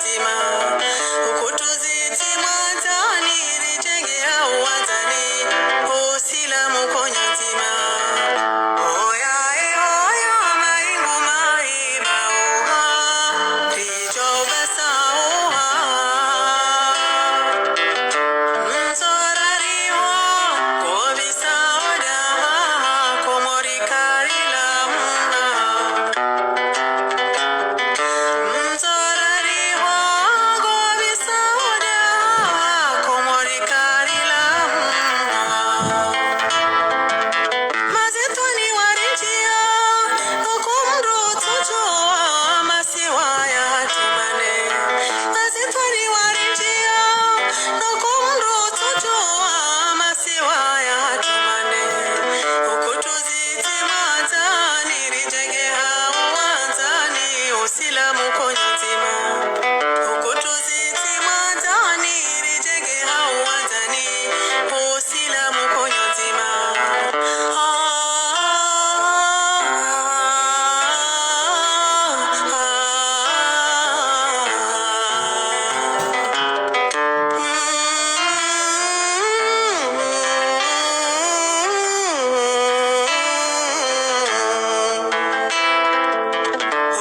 nzima. Ukutuziti mwatani rijengea uwatani. Usila mukonyo nzima. Oya maingu maiba uha. Rijo basa uha. Mzorariho kobisa oda. Komori karila muna. Mzorariho kobisa oda. Komori karila muna. Mazetoni warinjia, okumru tujoa, masiwaya hatumane. Mazetoni warinjia, okumru tujoa, masiwaya hatumane. Ukutuziti mwatani, rijenge hauanzani, usila mukonyo nzima. Ukutuziti mwatani, rijenge hauanzani, usila mukonyo nzima.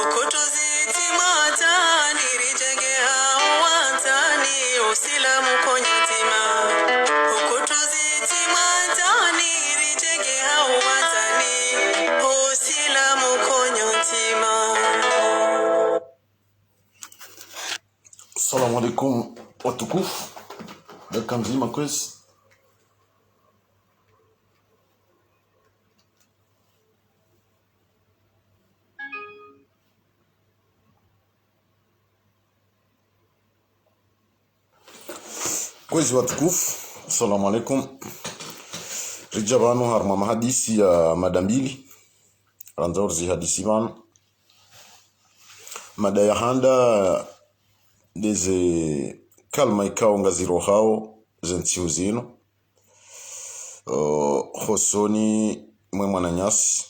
Ukutuziti mwatani, rijenge hauanzani, usila mukonyo nzima. Ukutuziti mwatani, rijenge hauanzani, usila mukonyo nzima. Assalamu alaikum watukufu, dakika mzima kwezi. Kwezi watukufu, assalamu alaikum. Rijabanu harma mahadisi ya madambili ranzaurzi hadisi vanu mada ya handa deze kalma ikao ngaziro hao zentsiu zino hosoni mwe mwananyasi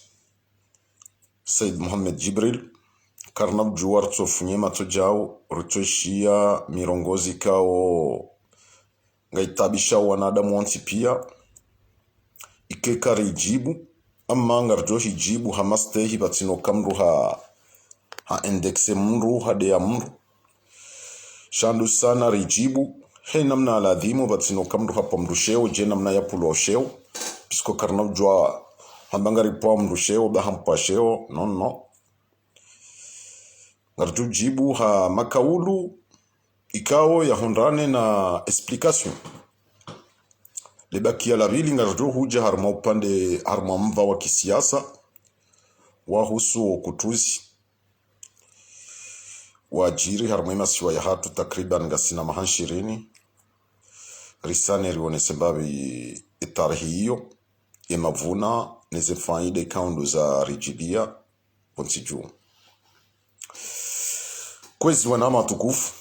Said Muhammad Jibril karnab juwar tsofunye mato jao rutoshia mirongozi kao ngaitabisha wanadamu wansi pia ikeka rijibu amma ngarjo hijibu hamastehi batino kamru ha indexe mru hade ya mru shandu sana rijibu he namna aladhimu batino kamru hapa mrusheo je namna ya pulosheo pisko karnab jua hambangari po mrusheo da hampasheo no ngarjo jibu ha makaulu ikao ya honrane na explication libaki ya labili ngarjo huja harma upande harma mva wa kisiasa wahusu kutuzi wajiri harma imasiwa ya hatu takriban ngasina mahanshirini risane rione sembabi itarihi hiyo imavuna neze faide kaundu za rijidia ponsi kwezi wanama tukufu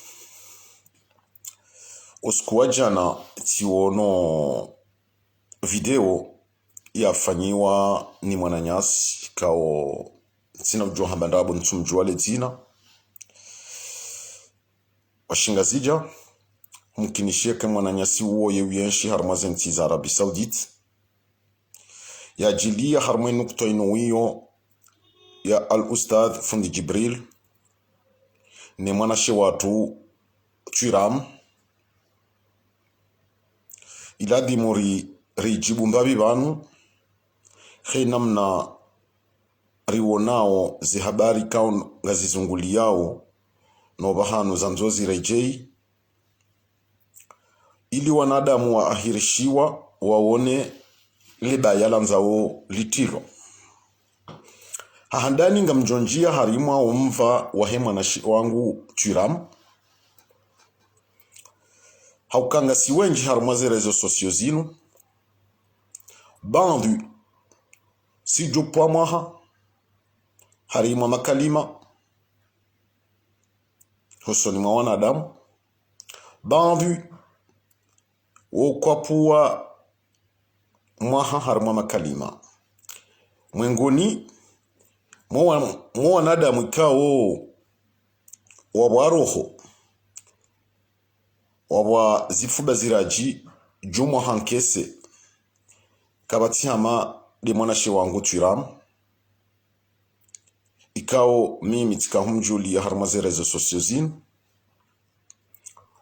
usikuwa jana tiono video yafanyiwa ni mwananyasi kao sina ujua hambandabo ntumjua le zina washingazija mkinishia ke mwananyasi uo yewienshi harmazenzi za Arabi Saudite ya jilia harmenu kutoinuio ya al-Ustadh Fundi Jibril ni mwanashi watu Tuiram iladi mori rijibu mbabi banu namna riwonao zihabari kao ngazizunguli yao no bahanu za nzozi rejei ili wanadamu wa ahirishiwa waone liba yalanzao litilo hahandani ngamjonjia harimwa umva wahema na wangu Tuiram haukanga siwenji harmaze rezo sosio zinu bandu si jopwa mwaha harima makalima husoni mwa wanadamu bandu wokwapua mwaha harima makalima mwengoni mwa wanadamu ikao wabaroho wabwa zifuba ziraji jumwa hankese kabati hama de mwanashi wangu Twiram ikao mimi tikahumjuli ya harmaze rezo sosiozin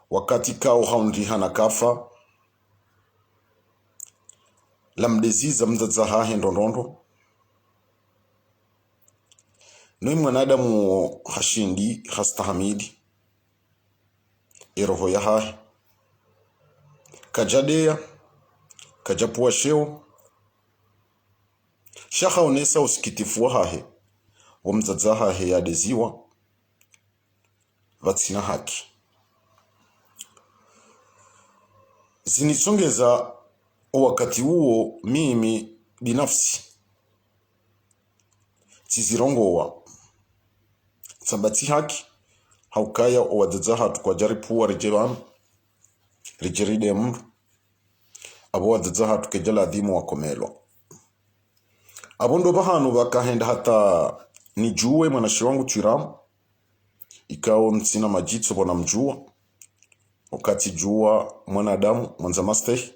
wakati kao haundi hana kafa lamdeziza mdadza hahe ndondondo noi mwanadamu hashindi hastahamidi eroho ya hahe kajadeya kajapuwa sheo shaka onesa usikitifu wa hahe wamdadza hahe yadeziwa vatsina haki zinisongeza wakati huo mimi binafsi tizirongowa tsabati haki haukaya owadadza hatu kwa jaripuwa rejeride mru abo wadadza hatu kejala adhimu wakomelo abo ndo bahanu bakahenda hata nijuwe mwanashi wangu Twiram ikao mtsina majitso bona mjua wakati jua mwanadamu mwanza mastehi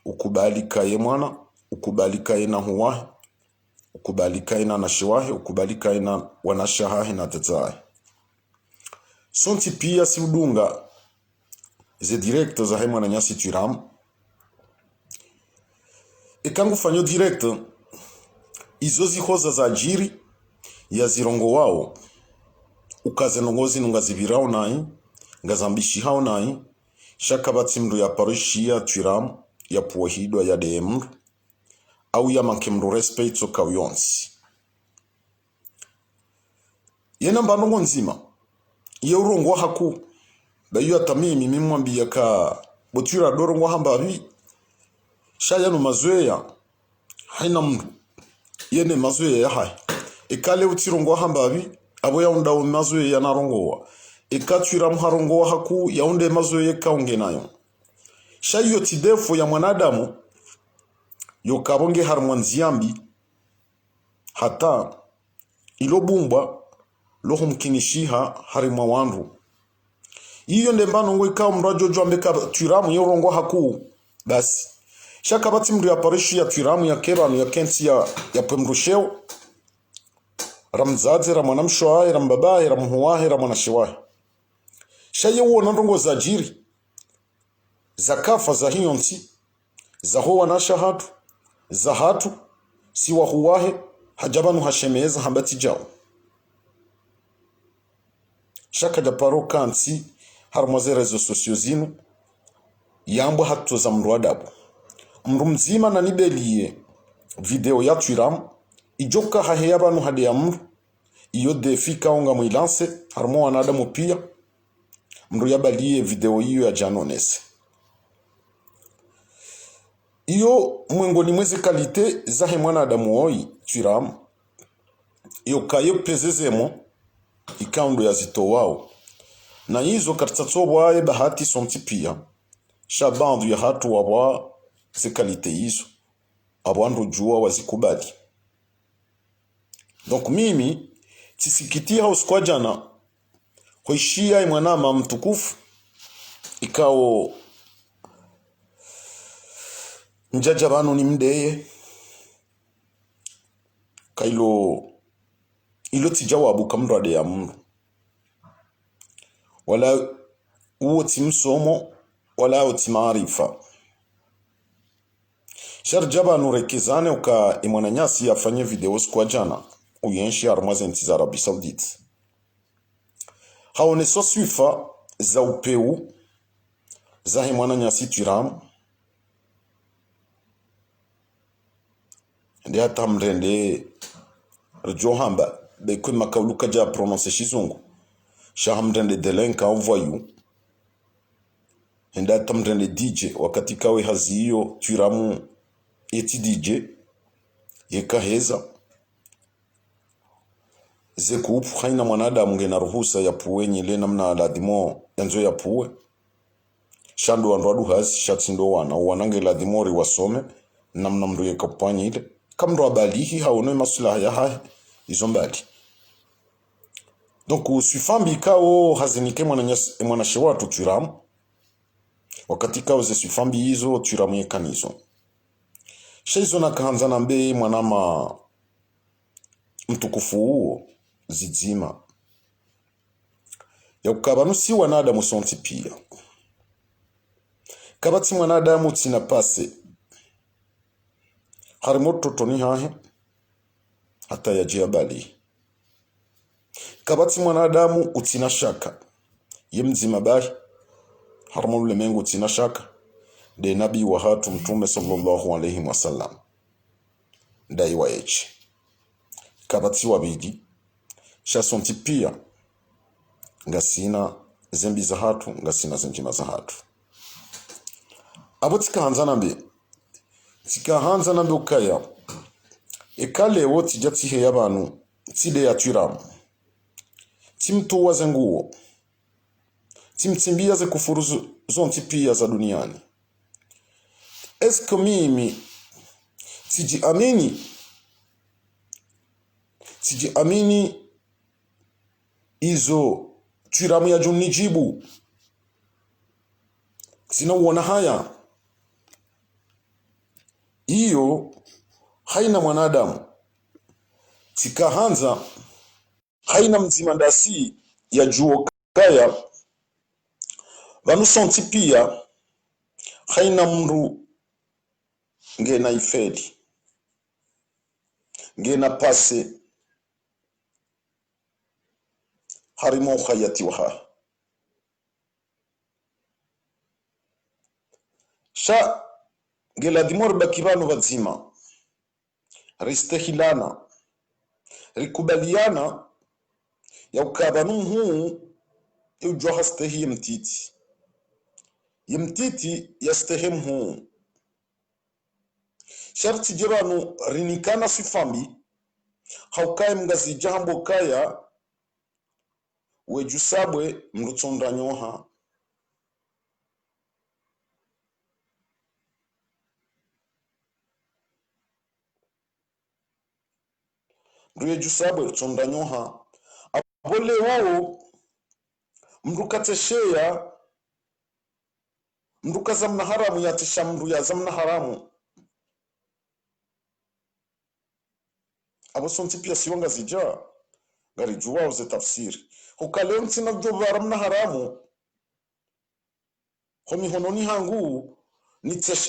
ukubalika ye mwana ukubalika ye na huwahi ukubalika ye na nashiwahi ukubalika ye na wanashahahi na tetzahi sonti pia si udunga ze directo za he mwana nyasi Twiram ikangu fanyo directo izo zihoza za jiri ya zirongo wao ukaze nongozi nungazibirao nai ngazambishi hao nai shaka batsimru ya parishia Twiram ya puwahidwa ya demru au ya mankemru respect so kawyonsi yena mbanongo nzima ya urongo haku bayu atamimi mimwambia ka botwira dorongo hambabi shaya no mazweya haina mru yene mazweya ya hai ikale utirongo hambabi abo ya unda mazweya na rongowa ikatwira mharongo haku ya unde mazweya kaunge nayo shayo tidefo ya mwanadamu yokabonge harmwanziambi hata ilo bumba loho mkinishiha harimwa wandu iyo ndembano ngo ikao mrajo jwambe ka Twiram yorongo haku basi shaka bati mru ya parishi ya Twiram ya kebanu ya kensi ya pemrusheo ramzadze ramwanamshwae rambabae ramhuwahe ramwanashiwahe shaye uo nandongo za jiri za kafa za hiyo nsi za hoa nasha hatu za hatu siwa huwahe hajabanu hashemeza hambati jao shaka japaro kansi harmaze rezo sosio zinu yambo hatu za mru adabu mru mzima na nibelie video ya Twiram ijoka hahe yabanu hade ya mru iyo defika onga mwilanse harmo wanadamu pia mru yabalie video iyo ya janonese iyo mwengoni mwezi kalite zahe mwanadamu oi Twiram iyo kayo pezezemo ikaundo ya zito wao na hizo katatsobwa aye bahati sonti pia shabandu ya hatu wabwa ze kalite hizo abwandu jua wazikubali donc mimi tisikitia usikwa jana hoishia mwanama mtukufu ikao njaja banu ni mdeye kailo ilo tijawabu kamrade ya mru wala uo timsomo wala uo timarifa sharjaba nurekezane uka imwananyasi afanye video kwa jana uyenshi armaze nti za Arabi Saudite haone so swifa za upeu za imwananyasi Twiram ndi hata mrende rjohamba be kwe makauluka ja prononce shizungu shahamrende delenka envoyu ndi hata mrende DJ wakati kawe haziyo Twiramu eti DJ yekaheza zekupu haina mwanadamu ngena ruhusa ya puwe nyile namna ladimo yanzo ya puwe shando wandu hazi shatsindo wanange ladimori wasome namna mru yekapanye ile kamro abalihi haone masulaha ya hae izo mbali donc usifambi kao hazinike mwanashe watu Twiram wakati kao zesifambi hizo turamwe kanizo shaizo na kahanza na mbe mwanama mtukufu huo zizima ya ukabanu si wanadamu sonti pia kabati mwanadamu tina pase harimoto toni hahe hata ya jiabali kabati mwanadamu utina shaka ye mzima bahi harimo lemengu utina shaka de nabi wa hatu mtume sallallahu alayhi wasallam dai wa echi kabati wabidi shasonti pia ngasina zembi za hatu ngasina zenjima za hatu abo tika hanza nambe ukaya ekale wo tijati he yabanu tide ya twiramu timtu wazenguo timtimbia ze kufuru zonti pia za duniani esko mimi tiji amini izo twiramu ya junijibu sina uona haya iyo haina mwanadamu tika hanza haina mzima ndasi ya juo kaya vanu sonti pia haina mru ngena ifeli ngena pase harimo khayati waha sha ngela dimor bakibano bazima ristehilana rikubaliana ya ukabanu huu ujwa hastehi yemtiti yastehem huu sharti jiranu rinikana sifambi haukaye mgazi jambo kaya wejusabwe mrutsonda nyoha rwejusabwe rutsonda nyoha abole wao mrukatesheya mrukazamna haramu yatisha mru ya zamna haramu abo sonti pia siwanga zija gari juwao ze tafsiri hukale mtina jobaramna haramu homi hononi hangu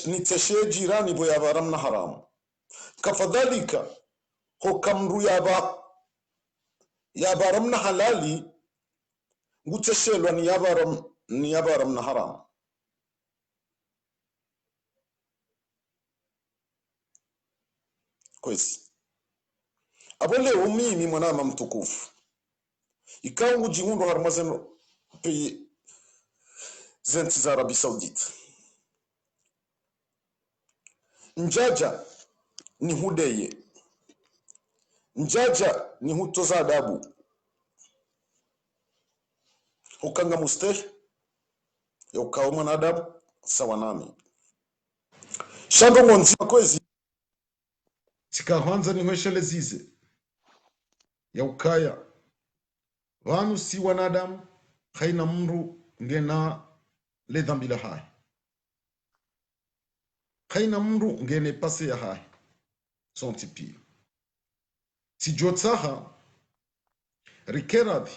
niteshe jirani bo yabaramna haramu kafadhalika hukamru yabaramna halali nguteshelwa ni yabaramna haramu kwezi abole umimi mwanama mtukufu ikangu jihundo harmazeno pe zenti za Arabi Saudite njaja ni hudeye njaja ni hutoza adabu ukanga musteh ya ukawa mwanadamu sawa nami shando ngonzi kwezi sikahwanza ni hweshele zize ya ukaya wanu si wanadamu haina mru ngena le dhambi la hai haina mru ngene pase ya hai sonti pia tijotsaha rikerabi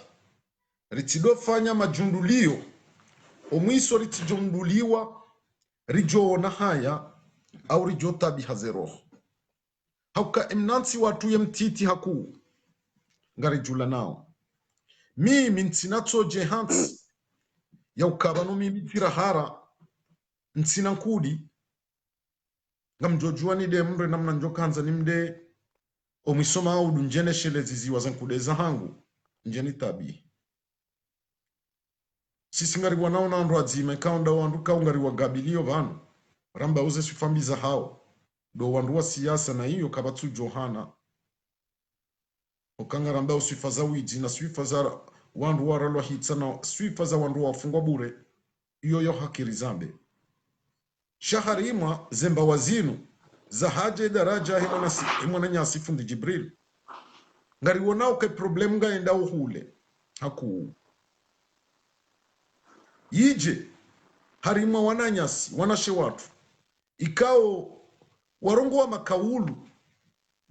ritidofanya majundulio omwiso ritijunduliwa rijoona haya au rijotabi hazeroho hauka emnansi watu yemtiti haku ngarijula nao mimi ntinatso jehansi ya ukabanu mimi tirahara ntina nkudi ngamjojua ni de mre namna njokanza ni mde omisoma au dunjene shele ziziwa zankudeza hangu njeni tabi sisi ngari wanaona ndo azime kaunda wanduka ungari wagabilio vanu ramba uze sifambi za hao do wanduwa siasa na hiyo kabatu johana okanga ramba usifa za wiji na swifa za wandu waralwa hitsa na swifa za wandu wafungwa bure iyo yo hakiri zambe shaharima zemba wazinu za haje daraja himona nyasi fundi Jibril ngari wonao ke problem nga enda uhule haku yije harima wananyasi wanashe watu ikao warongo wa makaulu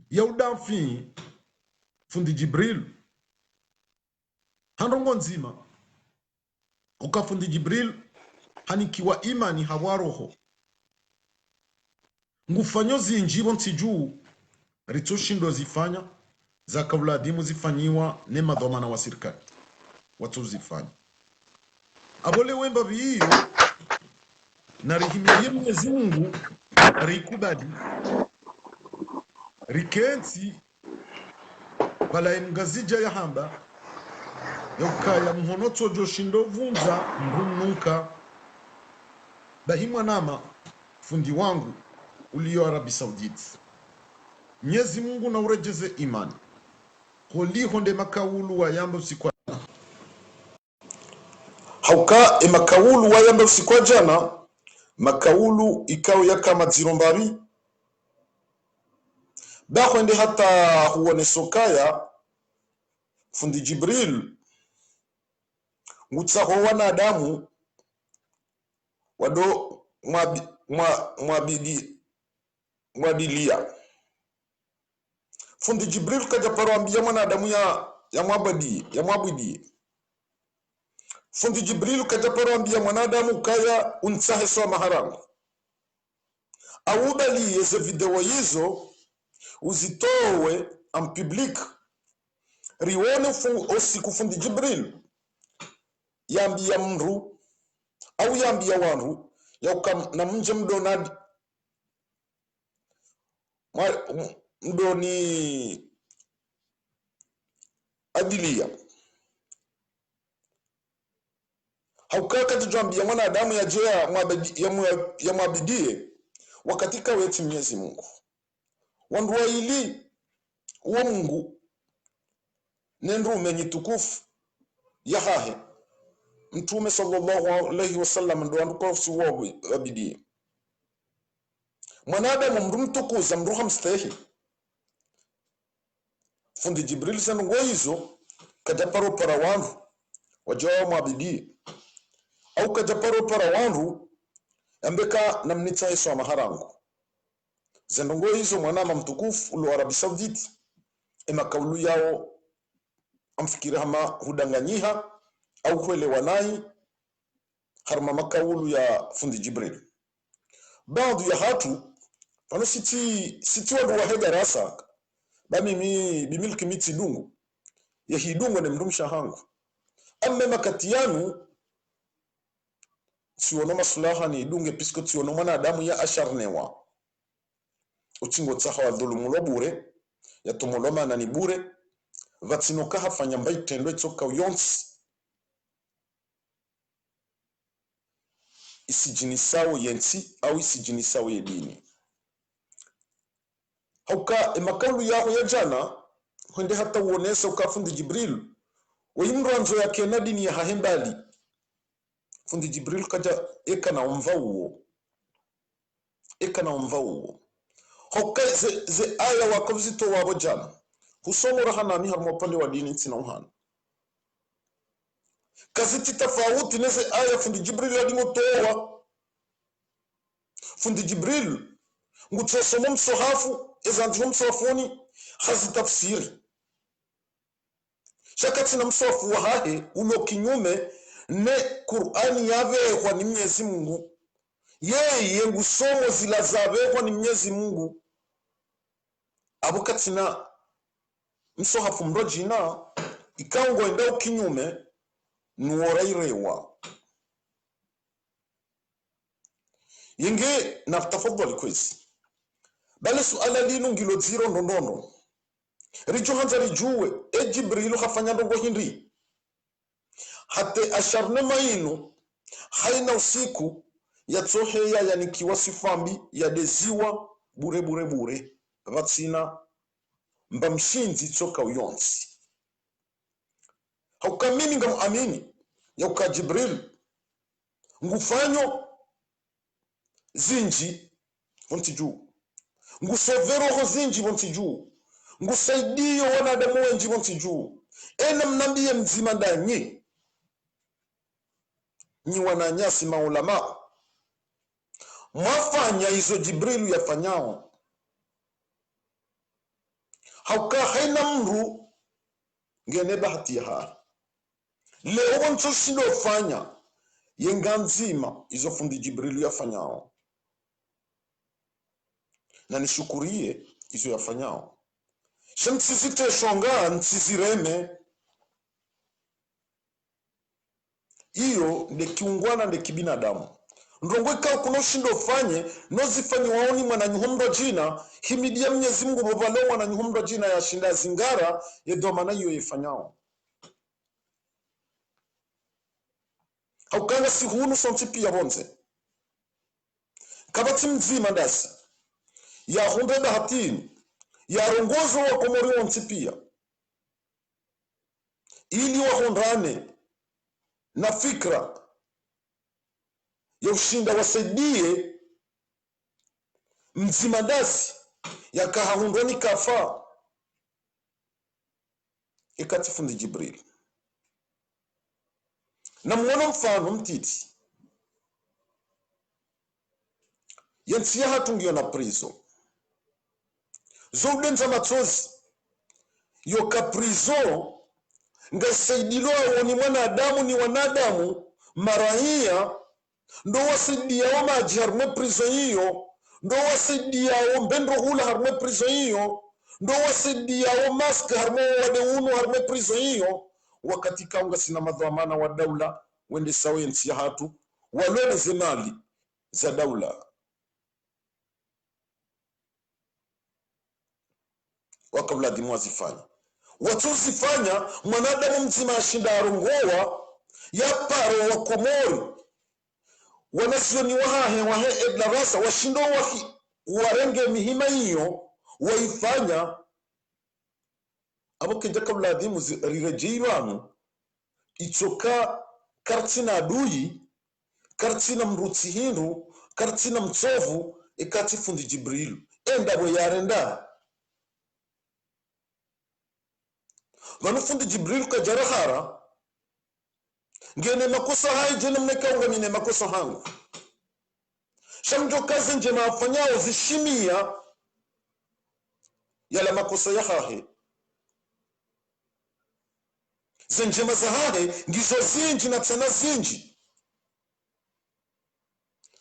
ya udafi fundi Jibril handongo nzima ukafundi Jibril hanikiwa imani hawaroho ngufanyo zinjibo nsijuu ritoshindo zifanya za kauladimu zifanyiwa ne madhamana wa serikali watu zifanya abole wemba biyo na rihimye Mwenyezi Mungu rikubali rikenzi bala imgazija ya hamba yokaya mhonoto joshindo vunza mrumnuka bahimwa nama fundi wangu ulio Arabi Saudite Mwenyezi Mungu na urejeze imani holi honde makaulu wa yamba usikwa hauka makaulu wa yamba usikwa jana makaulu ikao yaka madzirombari bahwende hata huone sokaya fundi Jibril ngutsa kwa wanadamu wado mwadilia fundi Jibril kaja parwambia mwanadamu ya mwabudi fundi Jibril kaja parwambia mwanadamu kaya unsahe so maharangu awubali yeze video hizo uzitowe en public rione usiku fundi Jibril yambia mru au yambia wanru ya na mje mdonadi mdoni adilia haukaka tujambia mwanadamu ya jea ya mwabidie wakatika weti Mwenyezi Mungu wanduwa ili uwo Mungu nendu umenyi tukufu ya hahe mtume sallallahu alaihi wasallam ndo anduko si wo abidie mwanadamu mrumtukuza mruha mstahi fundi Jibril sana ngoizo kajaparo para wandu wajawa mwabidie au kajaparo para wandu ambeka namnitsa Yesu maharangu zendongo hizo mwanama mtukufu ulo Arabi Saudite emakaulu yao amfikira hama hudanganyiha au kuelewa nai harma makaulu ya fundi Jibril baadhi ya hatu pano siti wandu wa hega rasa bami bimilki miti dungu ya hidungu ne mrumsha hangu amme makati yanu siwono maslaha ni dunge pisko siwono mwanadamu ya asharnewa utingo tsaha wa dhulumu lo bure ya tumoloma na ni bure vatinoka hafanya mbai tendo itsoka uyonsi isijinisawo yensi au isijinisawo yedini hauka emakaulu yaho ya jana hende hata uonesa ukafundi Jibril wayimranzo yake na dini ya hahembali fundi Jibril kaja eka na umva hauka ze aya wakavzito wabo jana husomo rahana mi harmo pande wa dini tina uhana kaziti tofauti neze aya fundi Jibril adimotoa fundi Jibril ngutsosomo msohafu ezanzi msofoni hazi tafsiri shakati na msofu wa hahe ulo kinyume ne Qur'ani yavehwa ni Mwenyezi Mungu yeye ngusomo zila zavehwa ni Mwenyezi Mungu abukati na msohafu mrojina ikango enda ukinyume nuorairewa yenge na tafadhali kwezi bale suala linu ngilo ziro ndondono rijo hanza rijuwe Jibrilu hafanya ndongo hindi hate asharne mainu haina usiku ya tsoheya yanikiwa sifambi ya deziwa bure vatsina mba mshinzi tsoka uyonsi haukamini ngam amini ya uka Jibril ngufanyo zinji vonti juu ngusoveroho zinji vonti juu ngusaidio wanadamu wenji vonti juu ena mnambie mzima ndanyi nyi wananyasi maulama mwafanya hizo Jibrilu yafanyao hauka haina mru ngene bahati ya leo wancho shindo fanya yenga nzima hizo fundi Jibrilu yafanyao na nishukurie hizo yafanyao shamsizite shonga nsizireme iyo ndi kiungwana ndi kibinadamu ndongwe ka kuno shindo fanye nozifanye waoni mwana nyuhumdo jina himidia Mwenyezi Mungu bobalo mwana nyuhumdo jina ya shinda zingara yedomana iyo yefanyao haukanga si hunu sonti pia bonze kabati mzima ndasi ya hunde bahatini ya rongozo wa komori onti pia ili wahondane na fikra ya ushinda wasaidie mzima dasi ya kahahundoni kafa ikati fundi Jibril na mwana mfano mtiti yansi ya hatungio na prizo zoudenza matsozi yoka prizo ngasaidilo awoni mwanadamu ni wanadamu marahia ndo wasaidia wa maji harume prizo hiyo ndo wasaidia wa mbendo hula harume prizo hiyo ndo wasaidia wa mask harume wadeunu harume prizo hiyo wakati kaunga sina madhamana wa daula wende sawe nsi ya hatu walwele zemali za daula wakabla dimu wazifanya watu zifanya mwanadamu mzima ashinda arongowa ya paro wa komori wanasioni wahe edla rasa washindo warenge mihima hiyo waifanya abo kenja kabla dimu rirejeiranu ichoka kartina adui kartina mrutsi hindu kartina mtsovu ikati fundi Jibrilu enda bwe yarenda vanu fundi Jibrilu kajarahara ngene makosa hai jene mnekaunga mine makosa hangu shamjo kazi nje maafanyao zishimia yala makosa ya hahe zenjema za hahe ngizo zinji na tsana zinji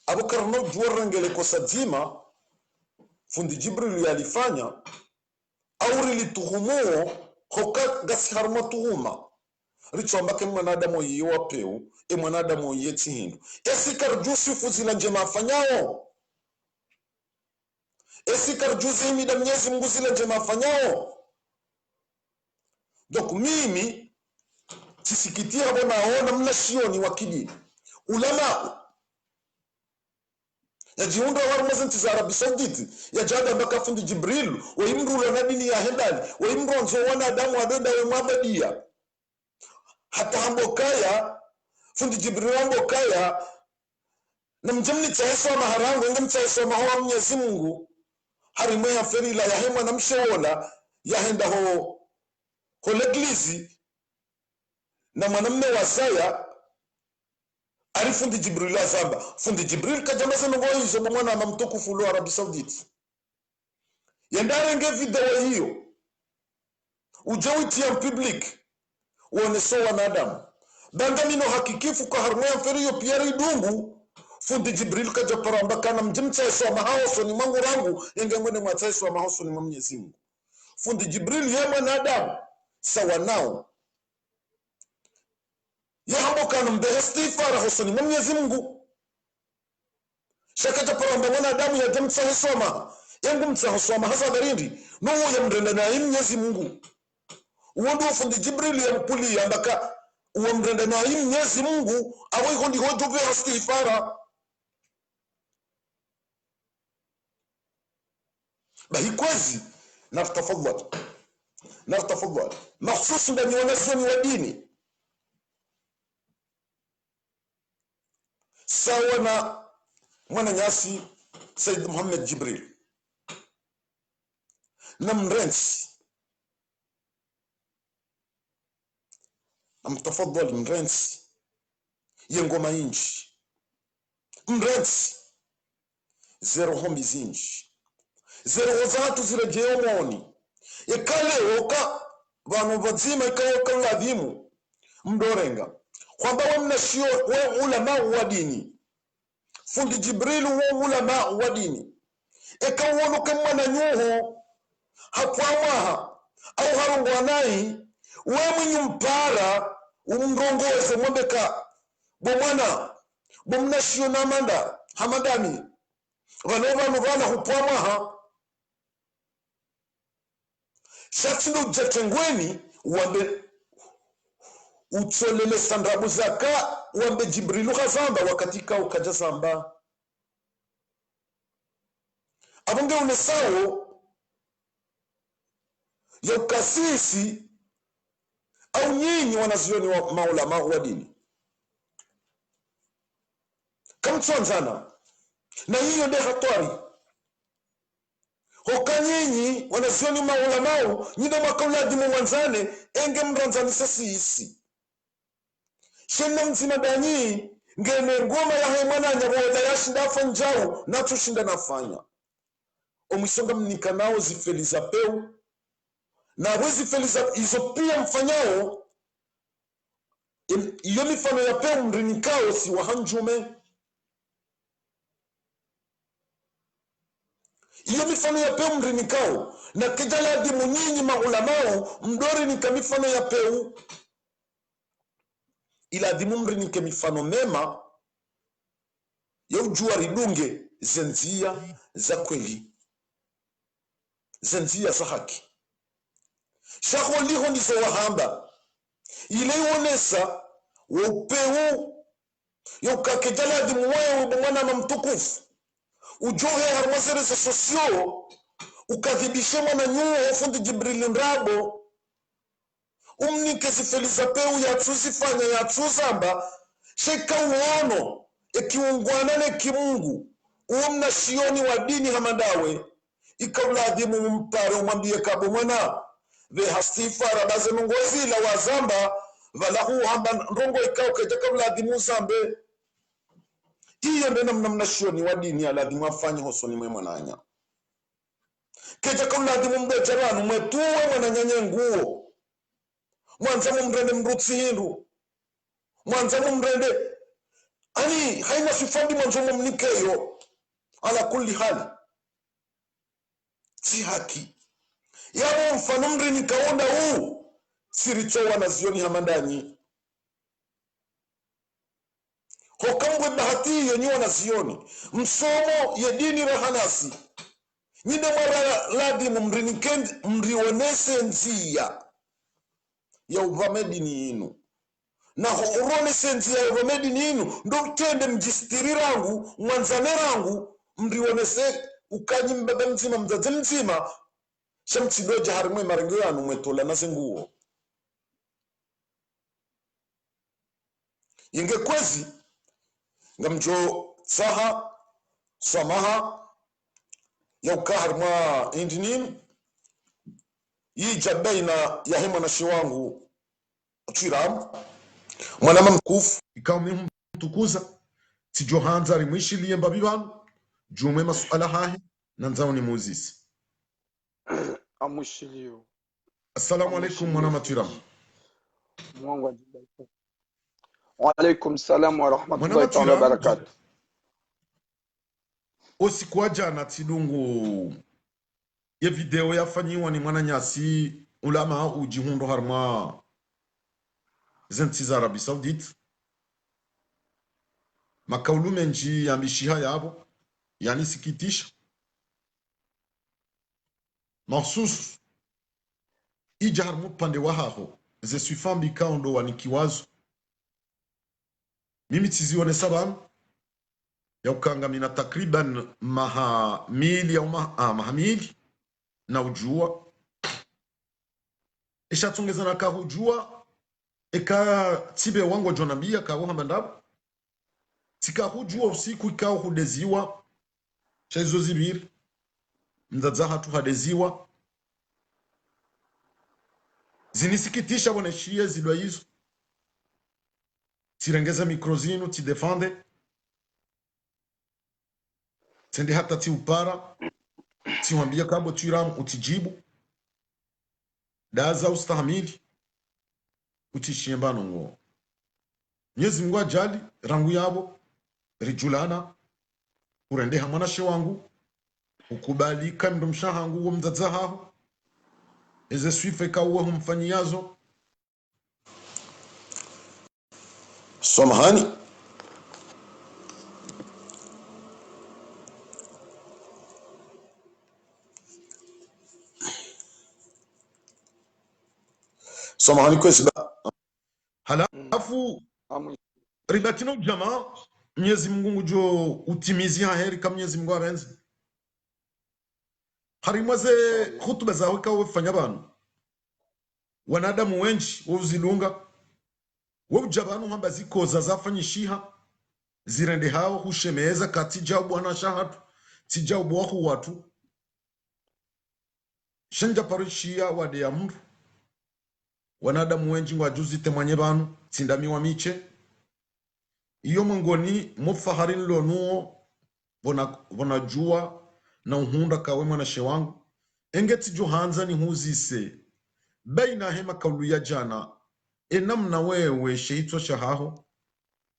abo karno juwa ngele kosa dzima fundi Jibrilu yalifanya auri lituhumuo hoka gasi harma tuhuma richomba ke mwanadamu yiwa peu mwanadamu yeti hindu esikar jusi fuzila njema afanyao esikar jusi imida Mwenyezi Mungu zile njema afanyao donc mimi tisikitia bona aona mnashioni wakidini ulama ya jiunda warumazanti za Arabi Sauditi ya jada mbaka fundi Jibril wa imrula na dini ya hendali wa imronzo wanadamu adonda we mabadia hata hambokaya fundi Jibril hambokaya na mjamni chaeswa maharangu ngem chaeswa mahawa Mwenyezi Mungu harimwe ya ferila ya hema na mshewola ya henda ho leglizi na mwanamme wasaya ari fundi Jibril azamba fundi Jibril kajamaza ngo hizo mwana na mtukufu wa Arabi Sauditi yandare nge video hiyo ujawiti ya public uone so wanadamu bandamino hakikifu kwa harmoya feriyo piari dungu fundi Jibril kaja paramba kana mjimcha so mahaoso ni mangu rangu ngengwene mwataiso mahaoso ni Mwenyezi Mungu fundi Jibril yeye mwanadamu sawa nao yahambo kana mbehestifara hosoni Mwenyezi Mungu shakaja paramba mwanadamu ya jimcha soma yangu mtsa soma hasa darindi no ya mrenda na Mwenyezi Mungu uondo fundi Jibril ya mpuli ya mbaka uomrenda na Mwenyezi Mungu awe hondi hojo be hastifara bahi kwazi naftafadhal mahsusi ndani wanasoni wa dini sawa na mwana nyasi Said Muhammad Jibril na mrensi amtafadhal mrensi yengoma inchi mrensi zero hombi zinji zero zatu zirejeo moni ikale oka vanu vazima ikaoka uladhimu mdorenga kwamba wamnashio we ulama wa dini fundi Jibrilu we ulama wa dini ikawonu mwana nyuho hakwamaha au harungwanai we mwinyumpara umrongoze mwambeka bomwana bomnashio namanda hamadani vanova vana hupwamaha shatsindo jatengweni wambe utsolele sandrabu zaka wambe Jibrilu khazamba wakati ka ukaja samba abonge unesawo ya ukasisi au nyinyi wanazioni wa maulama wa dini kamtsonzana na hiyo ndio hatari hoka nyinyi wanazioni maulamao nyinde makauladi mwanzane enge mranzani sisi shenne mzima danyi ngene ngoma ya hemana nyaboda yashinda fanjao na tushinda nafanya omusonga mnika nao zifeliza peu na wezi feliza izo pia mfanyao iyo mifano ya peu mrinikao si wahanjume iyo mifano ya peu mrinikao na kijaladi munyinyi maulamao mdori nika mifano ya peu ila dimu mrinike mifano mema ya ujua ridunge zenzia za kweli zenzia za haki shako liho nizo wahamba ile ionesa wopeu ya ukakejaladi muwaye ubumwana na mtukufu ujohe harmazere za sosio ukadhibishe mwana nyuo fundi Jibrili nrabo umnike zifeliza peu ya tuzifanya ya tuzamba sheka uono ekiungwanane kimungu umna shioni wa dini hamadawe ikauladhimu mpare umwambie kabo mwana ve hastifara baze nungozi la wazamba valahu hamba ndongo ikao keja kauladhimu zambe iyo ndena mnamna shioni wa dini aladhimu afanye hosoni mwe mwananya keja kauladhimu mbejaranu mwetuwe mwananyanye nguo mwanzamu mrende mrutsi hindu mwanzamu mrende ani haina sifandi mwanzomu mnikeyo ala kulli hali si haki yabo mfano mri nikaona huu sirichowa na zioni hamandanyi hokambwe bahati yenye wana zioni msomo ye dini rahanasi nyinde mwara ladimu mrionese nzia ya uvamedini inu na urone senzi ya uvamedini inu ndo tende mjistiri rangu mwanzane rangu mrionese ukanyi mbebe mzima mzaze mzima shamtsidoja harimwe marengo yanu mwetola na zenguo yenge kwezi ngamjo saha samaha ya ukaharma indinin yija baina ya hema na shiwangu chiram mwanama mkufu ikawa mtukuza tijohanza rimwishilie mbabibanu jume masuala hahi na nzao ni muzisi amushilio. Assalamu alaikum mwanama chiram. Mungu ajibariki. Wa alaikum salam wa rahmatullahi ta'ala wa barakatuh. Osikuwa jana tidungu ye video yafanyiwa ni mwana nyasi ulama ujihundo harma zenti za Arabi Saudite makaulu menji yambishiha yabo yani sikitisha mahsus ija harmu pande wahaho ze suifambi kaondo wanikiwazo mimi tizione sababu ya ukangamina takriban maha mili au maha mili na ujua ishatungeza na kahujua eka tibe wango jonambia kawo hambandabo tika hujua usiku ikao hudeziwa shaizo zibiri mzaza hatu hadeziwa zinisikitisha wana shia zilwa hizo tirengeza mikrozinu tidefande tende hata tiupara tiwambia kabo tuiramu utijibu daza ustahamili utishiembano ngo Mwenyezi Mungu ajali rangu yabo rijulana urende hamwanashe wangu ukubalika ndo mshahangu wo mzaza haho eze swife kauwe humfanyiazo Samahani, samahani kwesi halafu ribatino jamaa Mwenyezi Mungu ujo utimizia heri kama Mwenyezi Mungu abenzi harimwaze hutuba zawe kawe fanya banu wanadamu wenji wuzilunga wujabanu hamba zikoza zafanyishiha zirende hao hushemeza kati jau bwana shahatu tijau bwahu watu shanja parishia wade ya mru wanadamu wenji wajuzi temwanye banu tindami wa miche iyo mwengoni mufaharin lonuo bona jua na uhunda kawe mwanashe wangu engeti johanza ni huzise baina hema kaulu ya jana enamna wewe sheitwa shahaho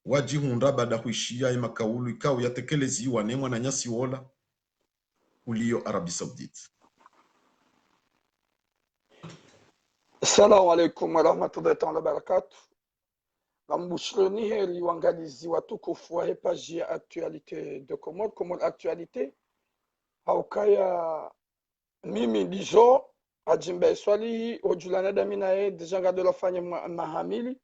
wajihunda bada huishia ema kaulu ikao yatekelezi wanemwa na nyasi wola ulio Arabi Saudite. Assalamu alaikum wa rahmatullahi wa barakatuh. Nambushironi heri wangalizi watukufu wa hepaji ya actualite de Comore, Comore actualite. Haukaya mimi dijo ajimbe swali ojulana daminae dijanga de la fanya mahamili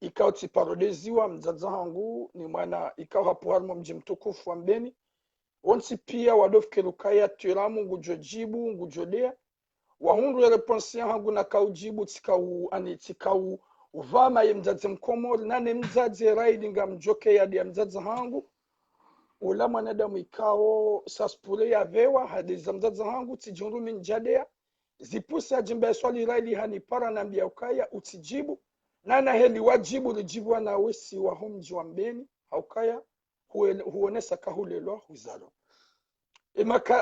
ikao tiparodeziwa mzaza hangu ni mwana ikao hapo harmo mji mtukufu wa Mbeni. Onsi pia wadofke lukaya tiramu ngujojibu ngujodea wahundu ya reponsi hangu na kaujibu tikau uvama ye mzazi mkomori nane mzazi raidinga mjoke ya dia mzazi hangu ula mwanadamu ikao saspule ya vewa hadiza mzazi hangu tijurumi njadea zipusi ajimbe swali raili hani para na mbia ukaya utijibu nana heli wajibu lijibu wana wesi wa humji wa Mbeni haukaya huonesa kahulelwa huzalo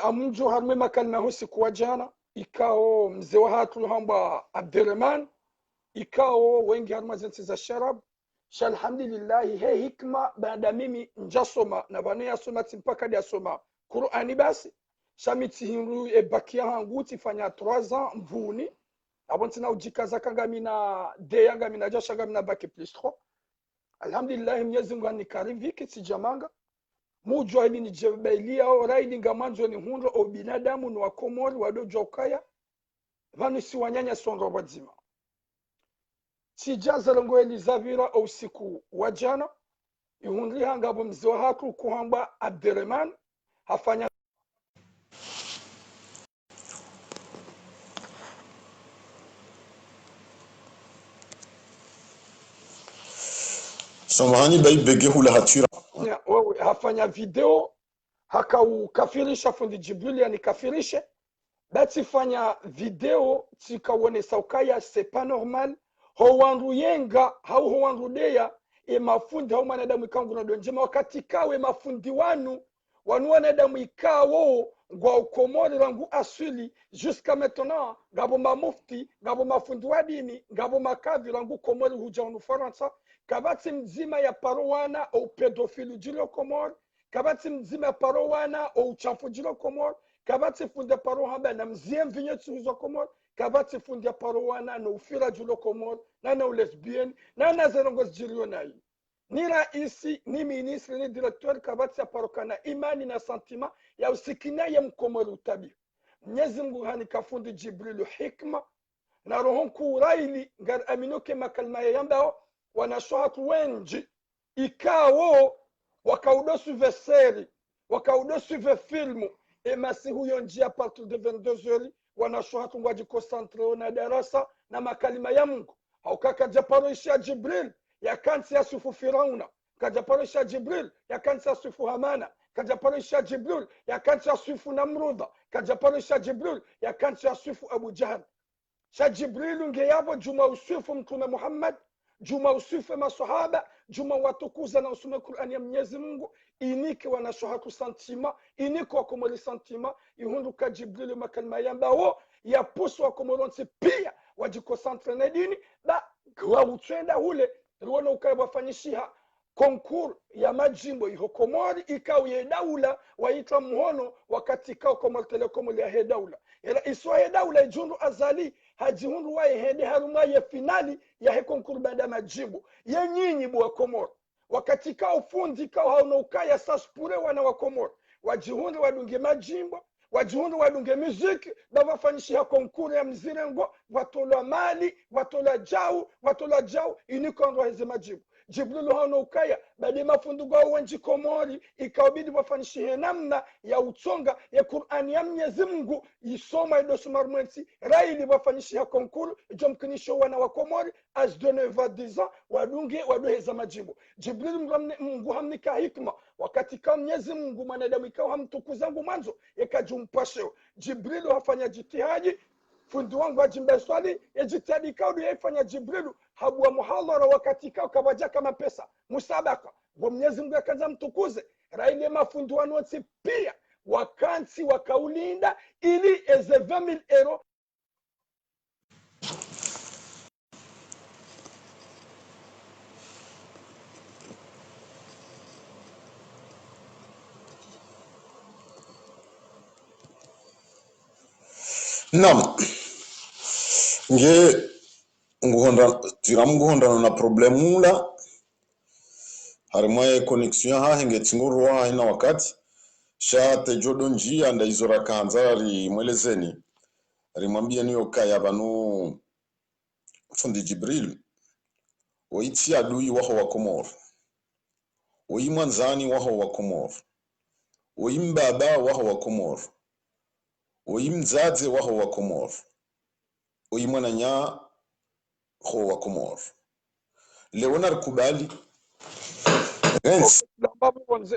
amunjo harme makalma husi kuwa jana ikao mzee wa hatu hamba Abdurrahman ikao wengi harma zinsi za sharab alhamdulillah he hikma baada mimi njasoma na bana yasoma mpaka dia soma Qur'ani basi shamiti hinru e bakia hangu tifanya 3 ans mvuni abonti na ujikaza kanga mina de yanga mina jasha kanga mina baki plus 3 alhamdulillah Mwenyezi Mungu anikariviki sijamanga mujo hili ni jebelia au raidi ngamanzo ni hundo o binadamu ni wakomori wadojo ukaya vanu si wanyanya sonro wadzima sijaza longo Elizavira au siku wajana ihundi hanga mzee wa hatu kuhamba Abdurrahman hafanya samahani bai bege hula hatira wewe hafanya video hakaukafirisha fundi Jibril yani kafirishe bati fanya video tikawone saukaya c'est pas normal ho wandu yenga hau ho wandu deya e mafundi hau manadamu ikangu na donjema wakati kawe mafundi wanu wanadamu ikawo ngwa ukomori rangu asili jusqu'à maintenant ngabo mamufti ngabo mafundi wa dini ngabo makavi rangu komori huja unu Faransa kabati mzima ya parowana au pedofili jilo Komori kabati mzima ya parowana au uchafu jilo Komori kabati funde parohamba na mzie mvinyetu huzo Komori kabati funde parowana na ufira jilo Komori na ulesbian na zenongos jilio na hii ni raisi ni ministre ni directeur kabati ya parokana imani na sentima ya usikina ya mkomori utabi Mwenyezi Mungu hani kafundi Jibrilu hikma na rohon kuraili ngar aminoke makalma ya yambao wanashahatu wenji ikawo wakaudosuve seri wakaudosuve filmu emasi huyo njia partir de 22h wanashahatu ngwaji concentre na darasa na makalima ya Mungu haukaka japarisha Jibril ya kansi ya sufu Firauna kajaparisha Jibril ya kansi ya sufu Hamana kajaparisha Jibril ya kansi ya sufu Namruda kajaparisha Jibril ya kansi ya sufu Abu Jahl sha Jibril ngeyabo juma usufu mtume Muhammad juma usife masahaba, juma watukuza na usume Qur'ani ya Mwenyezi Mungu, inike wanashoha ku sentima, inike wakomoli sentima, ihunduka Jibril makalma yambao ya puso wakomoronse pia wajikosantre na dini ba kwa utwenda ule ruona ukabafanyishiha konkur ya majimbo iho Komori ikao ye daula waita muhono wakati ikao Komori Telekom ya he daula ila iswa he daula ijundu azali hajihundu wa hende haruma ya finali ya he konkur baada majimbo ye nyinyi bwa Komori wakati ikao fundi ikao hauna ukaya saspure wana wa Komori wajihundu wadunge majimbo wajihundu wadunge muziki bavafanyishiha konkuru ya mzirengo watola mali watola jau inikondo heze majibu Jibril hono ukaya bade mafundugo wanji Komori ikawabidi wafanyishihe namna ya utsonga ya Qur'ani ya Mwenyezi Mungu isoma idosumar mwensi raili wafanyishiha konkuru jomkinisho wana wa Komori as de 9 ans wadunge wadoheza majibu Jibril Mungu hamnika hikma wakati kama Mwenyezi Mungu mwanadamu ikao hamtukuzangu mwanzo yakajumpasheo Jibril hafanya jitihadi fundi wangu ajimbe swali ya jitihadi ikao yaifanya Jibril habwa muhadhara wakati ikao kawaja kama pesa musabaka wa Mwenyezi Mungu akaza mtukuze raile mafundi wanotsi pia wakansi wakaulinda ili eze 20,000 euro Nam nge nguhondana na problemu la harimwaye connexion ha henge tsingurwa haina wakati sha tejodo njia ndaizora kanza mwelezeni rimwambia niyo kaya banu fundi Jibril oitsi adui waho wa Komoro oimwanzani waho wa Komoro oimbaba waho wa Komoro oimzaze waho wa Komoro oimwananya ho wa Komoro Leonard Kubali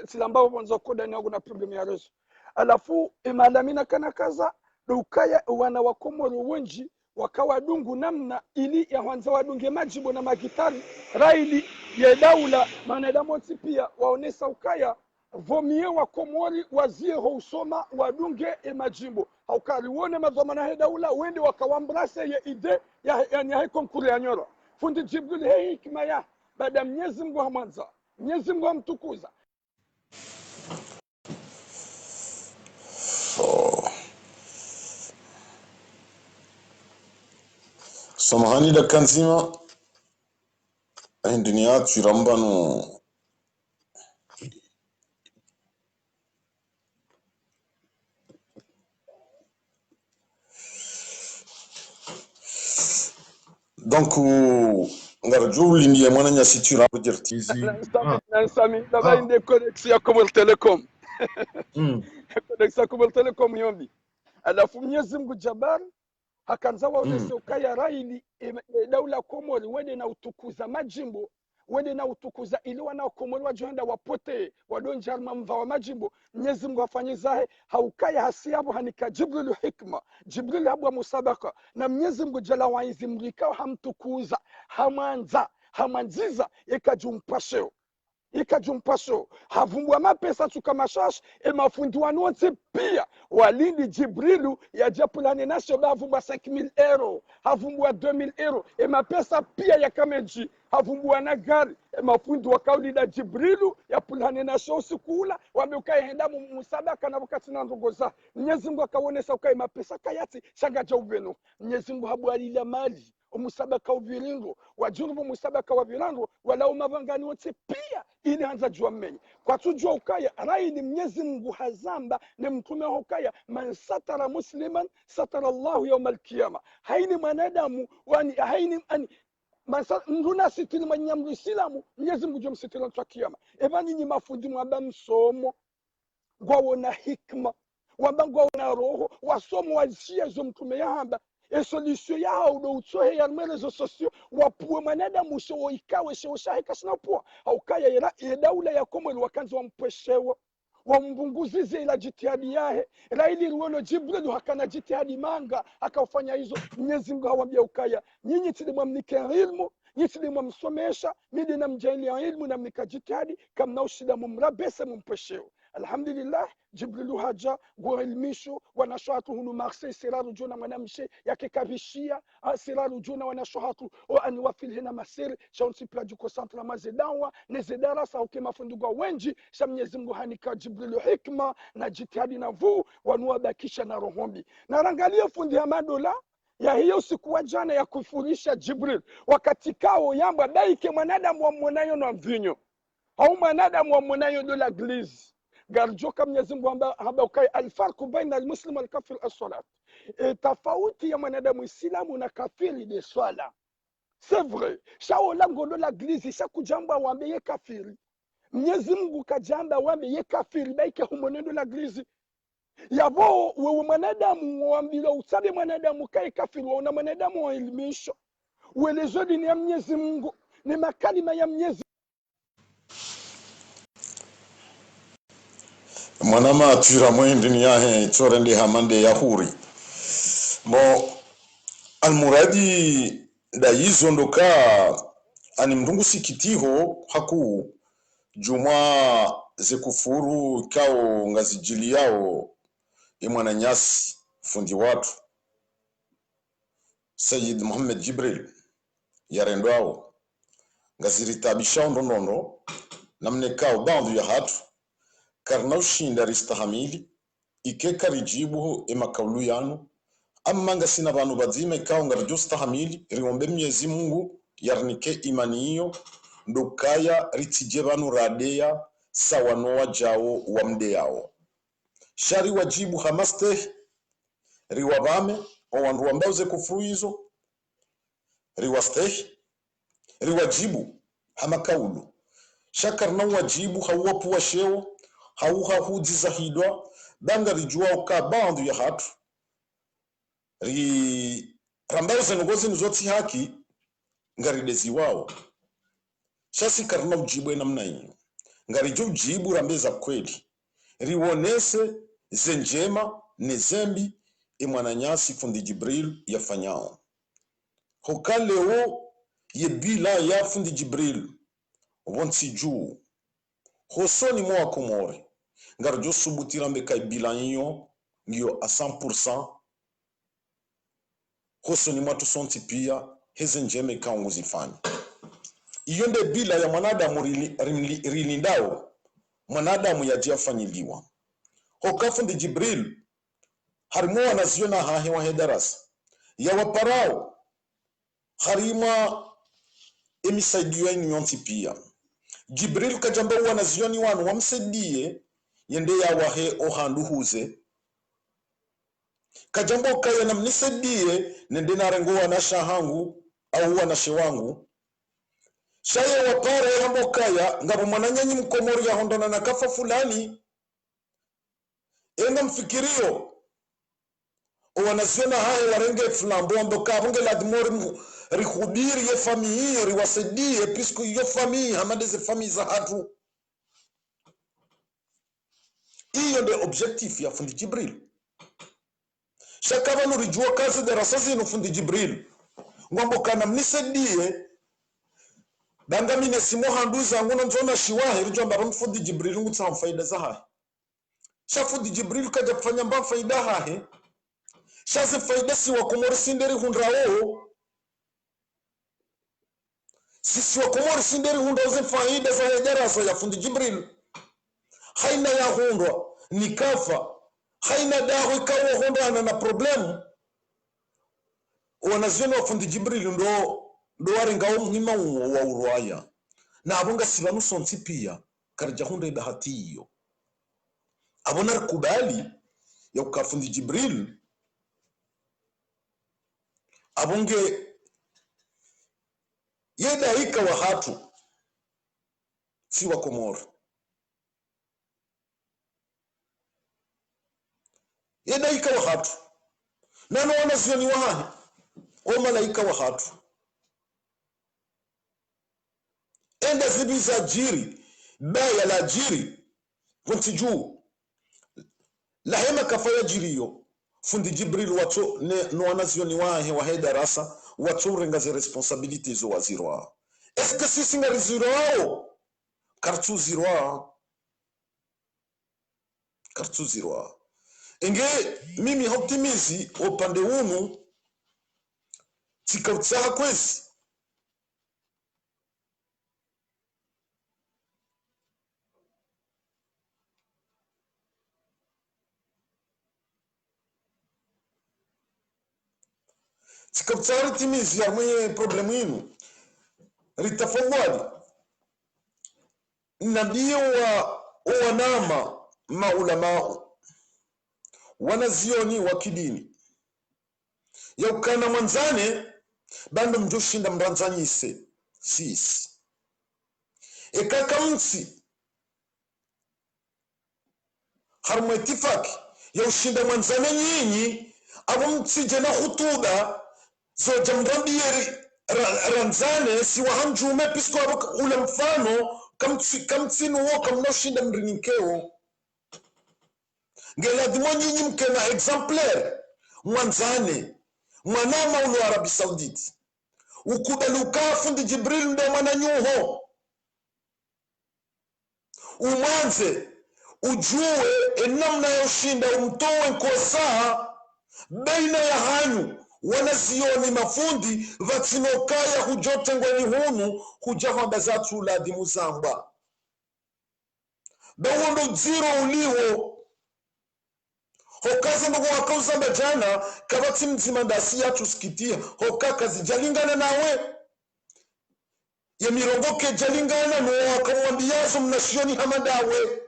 silamba bonzo koda nyago na problem ya rezo alafu imalamina kana kaza ukaya wana wa Komoro wenji wakawa dungu namna ili ya wanza wadunge majibo na magitari raili ya daula manadamu pia waonesa ukaya vomie wa Komori wazie ho usoma wadunge majimbo haukari wone madhamana he daula wende wakawambrase ya ide ya he konkuru ya nyoro fundi Jibril he hikima ya baada Mwenyezi Mungu hamwanza Mwenyezi Mungu amtukuza samahani da kanzima dunia turambano donc ngarjo lindi ya mwana nyasi turambo dirtizi Sami daba inde connexion Komori Telecom connexion Komori Telecom yombi alafu Mwenyezi Mungu Jabbar hakanza waonese ukaya raili daula Komori wende na utukuza majimbo wende na utukuza ili wana Komori wajoenda wapote wadonja mva wa majimbo Mwenyezi Mungu afanyizahe haukaya hasiabu hanika Jibril hikma Jibril habwa musabaka na Mwenyezi Mungu jala waizi mrikao hamtukuza hamanziza ikajumpasho havumbwa mapesa tukamashash mafundi wanotse pia walindi Jibrilu ya japulane nasho bavumbwa 5,000 euro havumbwa 2,000 euro mapesa pia ya kameji havumbwa na gari mafundi wakaulida Jibrilu ya pulane nasho usikula wameukai henda musabaka na wakati na ndogoza Mwenyezi Mungu akaonesa ukai mapesa kayati shanga cha ubeno Mwenyezi Mungu habwalila mali umusabaka uviringo wajurubu musabaka wa virango wala umavangani wote pia ili anza jua mmenye kwa tujua ukaya raini Mwenyezi Mungu hazamba ni mtume ukaya man satara musliman satara Allahu yawmal qiyama haini mwanadamu wani haini ani nduna sitini manyamru islamu Mwenyezi Mungu jom sitini kwa kiyama evani ni mafundi mwaba msomo gwawona hikma wabangwa na roho wasomo walishia zo mtume yahamba solution yao do utsohe ya rezo sociaux wapuwe mwanadamu sho ikawe sho shahika sinapoa haukaya ya daula ya Komori wakanza wampeshewa wambunguzize ila jitihadi yahe raili ruono Jibril hakana jitihadi manga akafanya hizo Mwenyezi Mungu hawambia ukaya nyinyi tilimwamnike ilmu nyisilimu msomesha midi na mjaili ya ilmu na mnikajitihadi kam na ushida mumrabese mumpesheo. Alhamdulillah Jibrilu haja gwa ilmisho wanashatu hunu Marseille siraru juna mwanamshe yake kavishia siraru juna wanashatu o ani wafil hina masiri shaunsi plaji ko centre mazedawa nezedara sa ukema fundugwa wenji sha Mwenyezi Mungu hanika Jibrilu hikma na jitihadi na vu wanuabakisha na rohombi na rangalia fundi hamadola ya hiyo siku wa jana ya kufurisha Jibril wakati kao yamba daike mwanadamu wa mwonayo na mvinyo au mwanadamu wa mwonayo dola glizi garjoka Mwenyezi Mungu haba ukai alfarku baina almuslim wal kafir as-salat tofauti ya mwanadamu Islamu na kafiri de swala c'est vrai shao lango dola glizi shakujamba wambeye kafiri Mwenyezi Mungu kajamba wambeye kafiri daike humonendo la glizi yabo wewe mwanadamu waambia usabe mwanadamu kai kafiri una mwanadamu wa ilmisho uelezo dini ya Mwenyezi Mungu ni makalima ya Mwenyezi mwanama atira mwendini yahe chorende hamande ya huri bo almuradi da yizo ndoka ani mdungu sikitiho haku jumwa zekufuru kao ngazijili yao imwana nyasi fundi watu Sayyid Muhammad Jibril yarendo ao ngaziritabisha ndonondo namne kao bandu ya hatu karna ushinda ristahamili ikeka rijibu emakaulu yanu amma ngasina banu bazima ikao ngarijustahamili riombe Mwenyezi Mungu yarnike imani hiyo ndokaya ritije banu radea sawa noa jao wa mde yao shari wajibu hamaste riwabame owandu ambao ze kufuru hizo riwaste riwajibu hamakaulu shakar na wajibu hawapu wa sheo hauha hudi zahidwa banga rijua uka bandu ya hatu rambao ze ngozi nizoti haki ngaridezi wao shasi karna ujibu namna hiyo ngarijo ujibu rambeza kweli riwonese zenjema nezembi imwananyasi fundi Jibril yafanyao hokaleo yebila ya fundi Jibril wonsi juu hosoni mwa komore ngarjo subutira mbeka bila nyo ngiyo a 100% hosoni mwa tusonti pia hezenjeme kaungu zifanya iyo nde bila ya mwanadamu rilindao mwanadamu yajiafanyiliwa hokafundi Jibril harimo wanaziona hahe wa hedarasa ya waparao harima emisaidiwa inyonti pia Jibril kajamba wanazioni wanu wamsaidie yende ya wahe ohandu huze kajamba kaya na mnisaidie nende narengo wanasha hangu au wanashe wangu shaya wapare hambo kaya ngabo mwananyanyi mkomori ya hondona na kafa fulani enga mfikirio wanaziona haya warenge flambo amboka bunge la dimori rihubiri ye famii riwasaidie pisku yo famii hamadeze famii za hatu hiyo ndio objectif ya fundi Jibril shakaba nurijua kazi darasa zinu fundi Jibril ngombo kana mnisaidie danga mine simo handuza ngono nzona shiwahe rijwa mbaron fundi Jibril ngutsa faida za hahe shafundi Jibril kaja kufanya mba faida hahe shazi faida si wakomori sinderi hundrao sisi wakomori sinderi hundrao ze faida za darasa ya fundi Jibril haina ya hundwa nikafa haina daho ikawa hundwa na problemu wanaziona wa fundi Jibril ndo waringao muhima wa urwaya na abonga sibanu sonti pia karja hunda ibahati hiyo abona kubali ya ukafundi Jibril abonge yeda hika wa hatu si wa komori yeda hika wa hatu nano wanazioni wahahe o malaika wa hatu enda zibi za jiri baya la jiri wanti juu lahema kafaya jiriyo fundi Jibril wato no wanazioni wahe wa darasa watsurenga ze responsabilité zo wazirwa. Est-ce que sisi nga rizirwa kartu zirwa enge mimi optimizi opande unu tikautsaha kwezi tikautsaha timizi ya mwenye problemu inu ritafawali nabiyo wa wanama maulama wanazioni wa kidini yaukana mwanzane bando mjoshinda mranzanyise sisi ekaka msi harumwe itifaki yaushinda mwanzane nyinyi abo msije na hutuba zoja mrambiyeri ranzane si wahanjume pisko ule mfano kamtsinu wo kamnoshinda mrinikeo ngeladhimo nyinyi mkena exemplaire mwanzane mwanama ulo Arabi Saudite ukubali ukafundi Jibril ndo mwana nyuho umwanze ujue enamna ya ushinda umtowe nkosaha baina ya hanyu wanazioni mafundi vatsinokaya hujotengweni hunu hujahamba zatu ladi muzamba bawondo dziro uliho hokaza ndugu wakauzamba jana kabati mzima ndasi yatu sikitia hokaka zijalingana nawe ya mirongoke jalingana no wakamwambiazo mnasioni hamadawe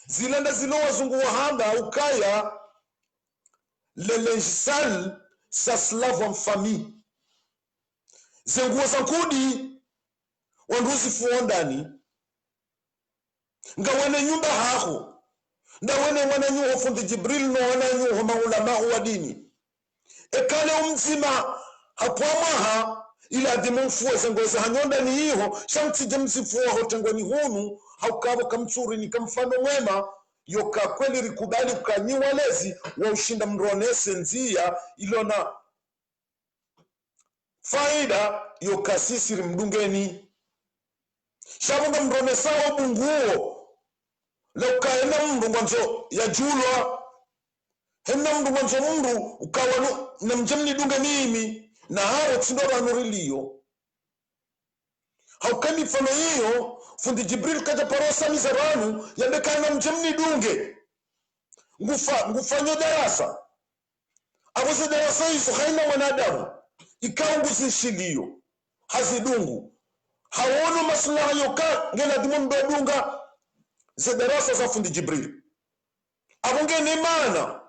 zilanda zilo wazungu wahamba ukaya lelejisal sa slave en famille zenguwa zankudi wanduzi fuondani nga wene nyumba haho nda wene wananyuho fundi Jibril no wananyuho maulama wa dini ekale umzima hapwamaha ila dimunfuwa zengoza hanyonda ni hiho shamti jemzifuwa hotengoni hunu haukabo kamchuri ni kamfano mwema yoka kweli rikubali ukanyiwa lezi wa ushinda mronese nzia ilona faida yoka sisi rimdungeni shabunga mronesa wa bunguo leuka hena mndu mwanzo ya julwa hena mndu mwanzo mndu ukawa na mjemni dunge mimi na hao tsindora nuriliyo haukani mfano hiyo fundi Jibril kaja parosa mizaranu yandeka na mjemni dunge ngufanyo darasa abuze darasa hizo haina mwanadamu ikawa nguzishiliyo hazidungu hawono maslaha yoka ngena dimundo dunga ze darasa za fundi Jibril abonge ne mana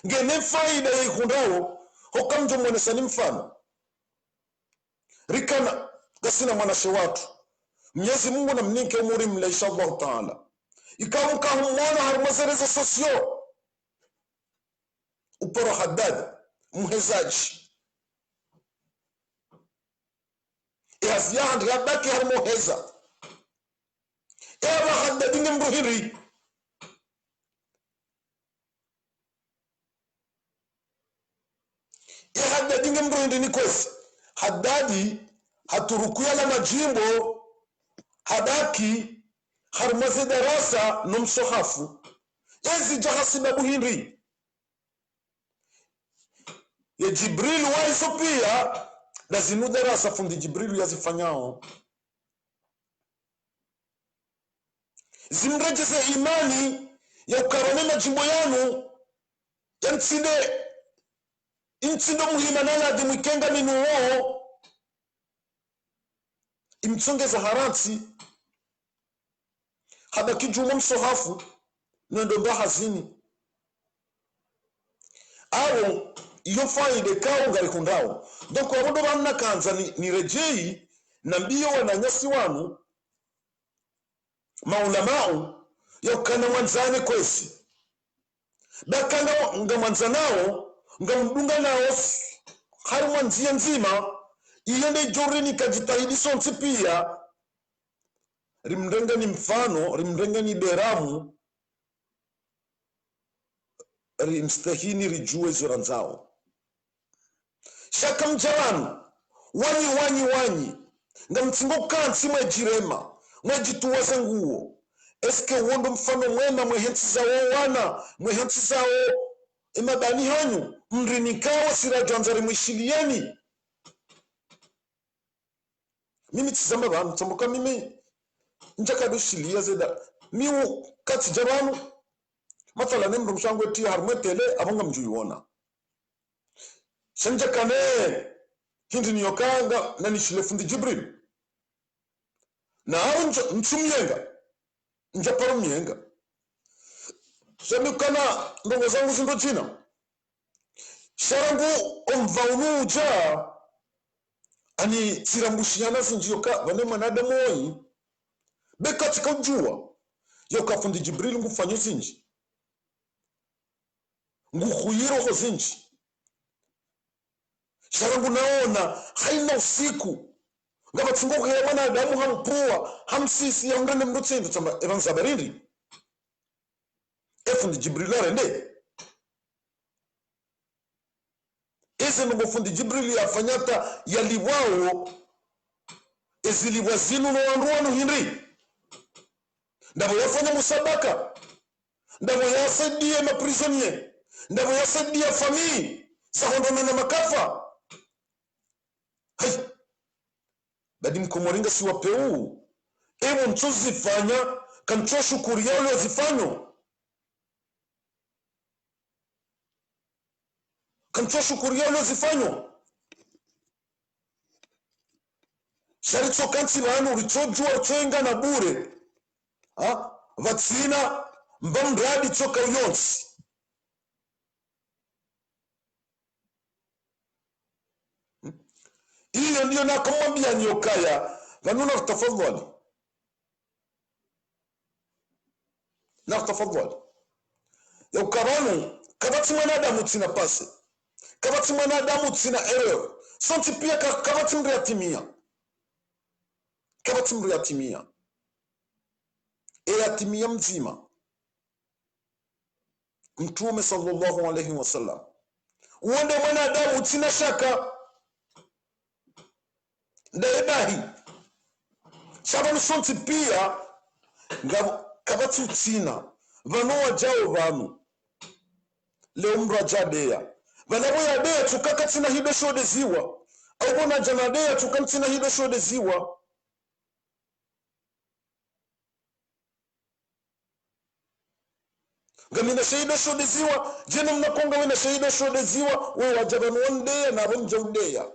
ngene faida yikundao hokamjo mwanesa ni mfano rikana gasina mwanashe watu Mwenyezi Mungu na mninke umuri mla inshallah taala ikamuka humwana harumazereza sosio uporo Haddad muhezaji yaziyahandi yabaki harumuheza ewa Haddad ni mbuhiri Haddad ni mbuhiri ni kwesi Haddadi haturukuya la majimbo hadaki harmaze darasa no msohafu ezi jahasina buhiri ya Jibril waiso pia na zinu darasa fundi Jibril yazifanyao zimrejeze imani ya ukarone majimbo yanu ya ntsinde muhima nala dimukenga minuo imtsongeza haransi habaki juma msohafu nendo ndo hazini awo iyo faide kao ngari kundao donc abondo banna kanza ni rejei na mbio wananyasi wanu maulamao yakana mwanzane kwesi bakanga ngamanzanao ngamdunga nao hari mwanzia nzima iyende jorini kajitahidi sonsi pia rimrenga ni mfano rimrenga ni deramu rimstahini rijue zoranzao shaka mjawanu wanyi nga mtsingo kansi mwejirema mwejituwaze nguo eske uondo mfano mwema mwehensi zawo wana mwehensi zawo emabani hanyu mrinikawa sirajanzari mwishilieni. Mimi tizama banu tsambuka mimi njakadushilia zeda miu kati jabanu mathala nemru mshango eti harumwetele abonga mjuyuona shanjakane hindi niyokanga na nishile fundi Jibril na hao mchumyenga njaparo myenga shamikana ndongo zangu zindo china sharangu omvaunu uja ani tsirambushiyana zinjiyoka vane mwanadamu oyi bekatika ujua yoka fundi Jibril ngufanyo zinji ngukhuyiro zinji sharangu naona haina usiku ngaba tsingo ya mwanadamu hampua hamsisi ya ngane mrutsindu tsamba evanza barindi efundi Jibril arende ese ngo fundi Jibril yafanyata yaliwao eziliwa zinu no wanruanu hinri ndabo yafanya musabaka ndabo yasaidia maprisonnier ndabo yasaidia famille sahondo na makafa hai badi mkomoringa si wapeu ewo mchozi fanya kancho shukuri yao leo zifanyo kancho shukuri yao leo zifanyo sharitso kansi banu richojua chenga na bure ha vatsina mbamradi choka yonsi hiyo ndio nakamwambia nyokaya vanuna tafadhali na tafadhali ya ukabanu kabati mwanadamu tsina pase kabati mwanadamu tsina error sonti pia kabati mriatimia yatimia mzima mtume sallallahu alayhi wasallam uende mwanadamu tsina shaka ndaedahi shabanu sonti pia kabati tsina vano wajao vanu leo mra jadeya vanabo yadeya tukaka tsina hibe shode ziwa au bona janadeya tukan tsina hibe shode ziwa gamina shahida shode ziwa jena mnakonga wena shahida shode ziwa we wajabanu wandeya na ronja udeya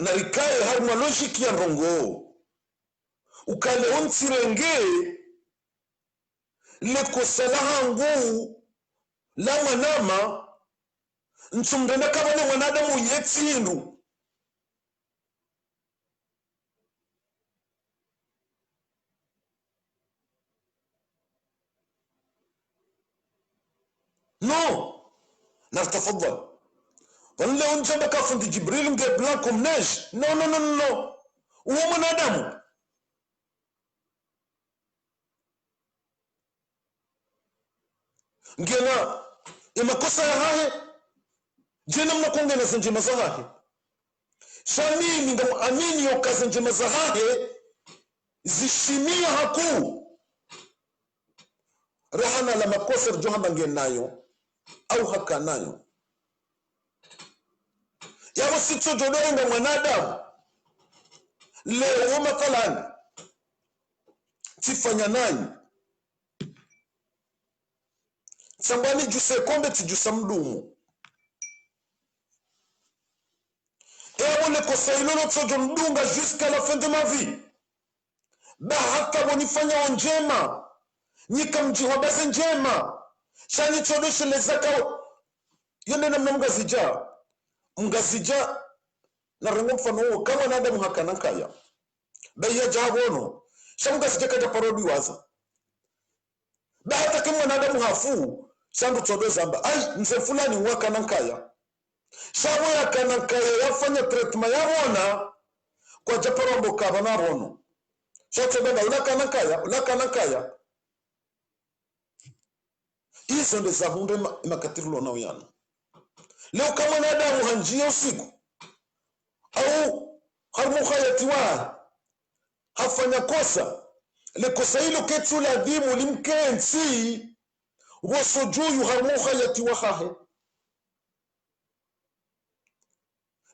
na rikaye harma logic ya rongo ukale ontsirenge leko salahangu la mwanama ntsumdenda kabane mwanadamu yetsindu no nartafadhal wala unjaba ka fundi Jibril nge blanc comme neige no uwo mwanadamu ngena imakosa ya hahe jena mnakonga na zenjema za hahe shamini ndo amini yokaze njema za hahe zishimia haku rahana la makosa rjohamba ngenayo au haka nayo yabo sitso jodorenga mwanadamu leo mathalan tifanya nani sambani juse kombe tijusa mdumu ewo le kosailolo tsojo mdunga jusqu'à la fin de ma vie bahaka bonifanya onjema nika mjihobaze njema shani chodoshe lezaka yende na mngazija na rengo mfano huo kama nadamu hakana kaya baya jabono shamngazija kaja parodi waza bahata kama nadamu hafu shandu chodoza amba ai mse fulani wakana kaya shabo yakana kaya yafanya treatment yabona kwa japarombo kabana bono shote benda ulakana kaya Hizo ndo za hunde makatirulo na uyana. Leo kama mwanadamu hanjia usiku au harmukhayatiwa hafanya kosa, le kosa hilo ketu la dhimu limkensi wosojuyu harmukhayatiwa hahe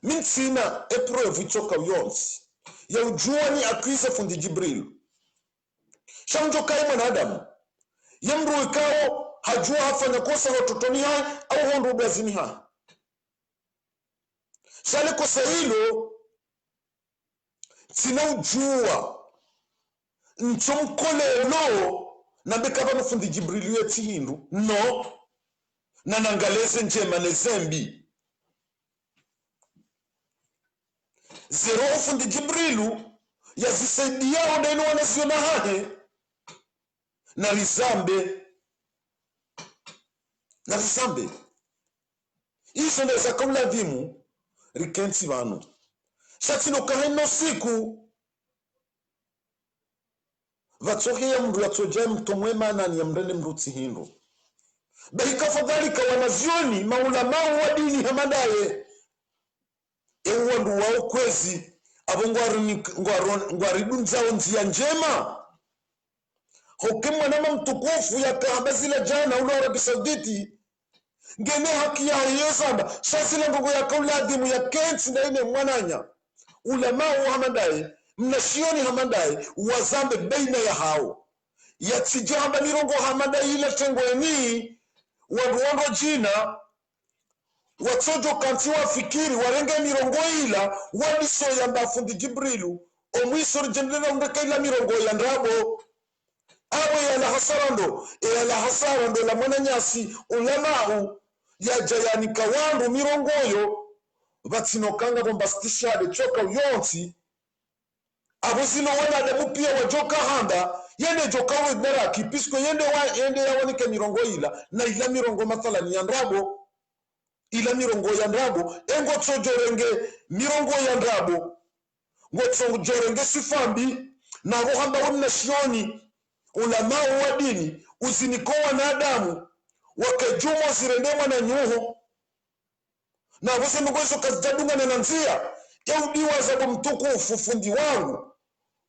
mintsina epreuve ichoka uyonsi ya ujuani akisa fundi Jibril shamjokai mwanadamu yamru ikao hajua hafanya kosa watotoni hai au hondo bazini hai shale kosa hilo sina ujua nchomkolelo na bekaba nufundi Jibril yeti hindu no na nangaleze njema nezembi zero fundi Jibrilu yazisaidia ondainu wanaziona hahe na rizambe iso ndeza kaula dhimu rikensi vanu shatino kaheno siku vatsohea mndu yatsojae mtomwema nani ya mrende mrutsi hindo bahika fadhalika wanazioni maulamau wa dini hamadaye ewa ndu wao kwezi abo ngwaridunzao njia njema hoke mwanama mtukufu ya kahabazila jana ulo Arabi Sauditi ngene haki ya yesamba shasila ngogo ya kaula adhimu ya kensi na ine mwananya ulamau hamadaye mnashioni hamadaye wazambe baina ya hao yatijamba mirongo hamadaye ila tengweni waduondo jina watsojo kanti wafikiri warenge mirongo ila wadiso ya mbafundi Jibrilu omwiso jendela mdeka ila mirongo ya ndrabo awe ya la hasarando la mwananyasi ulamau ya jayani kawandu mirongoyo vatsinokanga bombastishade choka uyonsi abo zino wanadamu pia wajoka handa yende joka wednera kipisko yende yawanike mirongo ila na ila mirongo mathalani ya ndrabo ila mirongo ya ndrabo engo tsojorenge mirongo ya ndrabo ngotsojorenge sifambi na rohamba wamna shioni ulamau wa dini uziniko wanadamu wakajumo zirendema na nyuho na wose mgozo kazidadunga na nanzia yaudiwa zabo mtukufu fundi wangu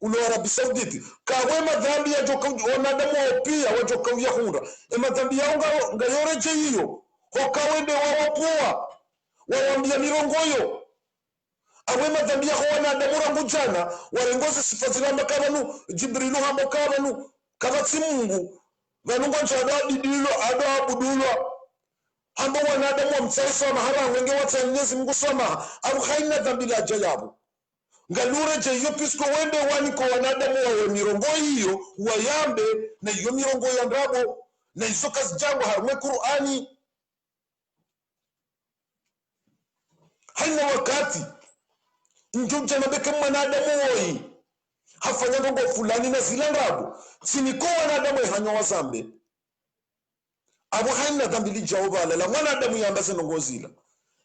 ulo Arabi Sauditi kawe madhambi ya joka wanadamu wao pia wajoka uyahunda madhambi yao ngayoreje hiyo hokawende wawapoa wawambia mirongoyo awe madhambi yao wanadamu rangu jana warengoze sifa zilamba kabanu Jibrilu hamba kabanu kabatsi Mungu vanungo nchada didilo ado abudulwa hamba wanadamu wa mtsaisa mahara wenge watanyezi Mungu soma au haina dhambi la jayabu ngalure je hiyo pisko wende waniko wanadamu wa mirongo hiyo wayambe na hiyo mirongo ya ndabo na hizo kazi jangu harumwe Qur'ani haina wakati njuja na beke mwanadamu woi hafanya ngongo fulani na zila ndabo siniko wanadamu hanyo wazambe abo haina dhambi li jawaba la mwanadamu yambaze ngongo zila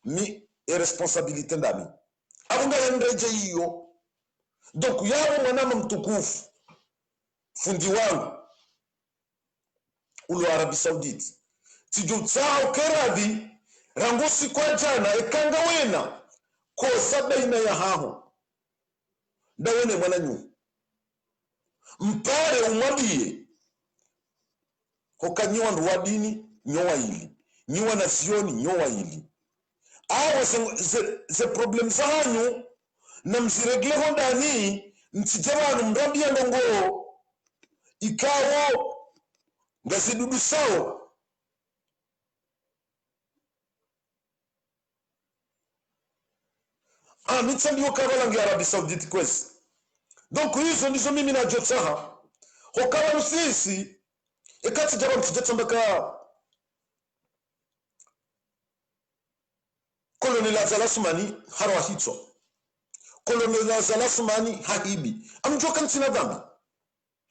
mi irresponsabilité ndami abunga yendeje hiyo donc yabo mwanama mtukufu fundi wangu ulo Arabi Sauditi tijutsao keradhi rangosi kwa jana ekanga wena kosa baina ya haho ndawene mwananyu mpare umwabie hokanyiwa ndu wa dini nyowa hili nyiwa na sioni nyowa hili awo ze problem za hanyu na mziregle hondani mtijabanu mrambia ndongo ikawo ngazidudu sao mitsambiwo kabalangi Arabi Sauditi kwezi donc hizo ndizo mimi na jotsaha hokaba msisi ekati jaba mtijatambaka Kolonel Azalasmani harwa hitso Kolonel Azalasmani hahibi amjoka ntina dhambi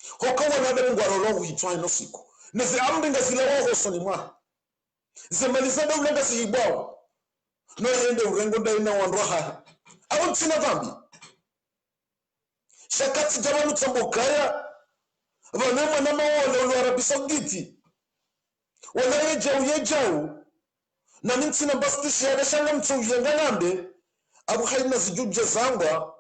hokawa na damu ngwarolo hitso ino siku neze amringa zilawo hosoni mwa zemaliza dawla ngasi hibao no yende urengo daina wanroha awon ntina dhambi shakati jaba mtsambokaya vanema na mawolo wa Arabi Sauditi wala yejau na mintsina basti shahada shanga mtsuyenga nambe abu haina zijuje zangwa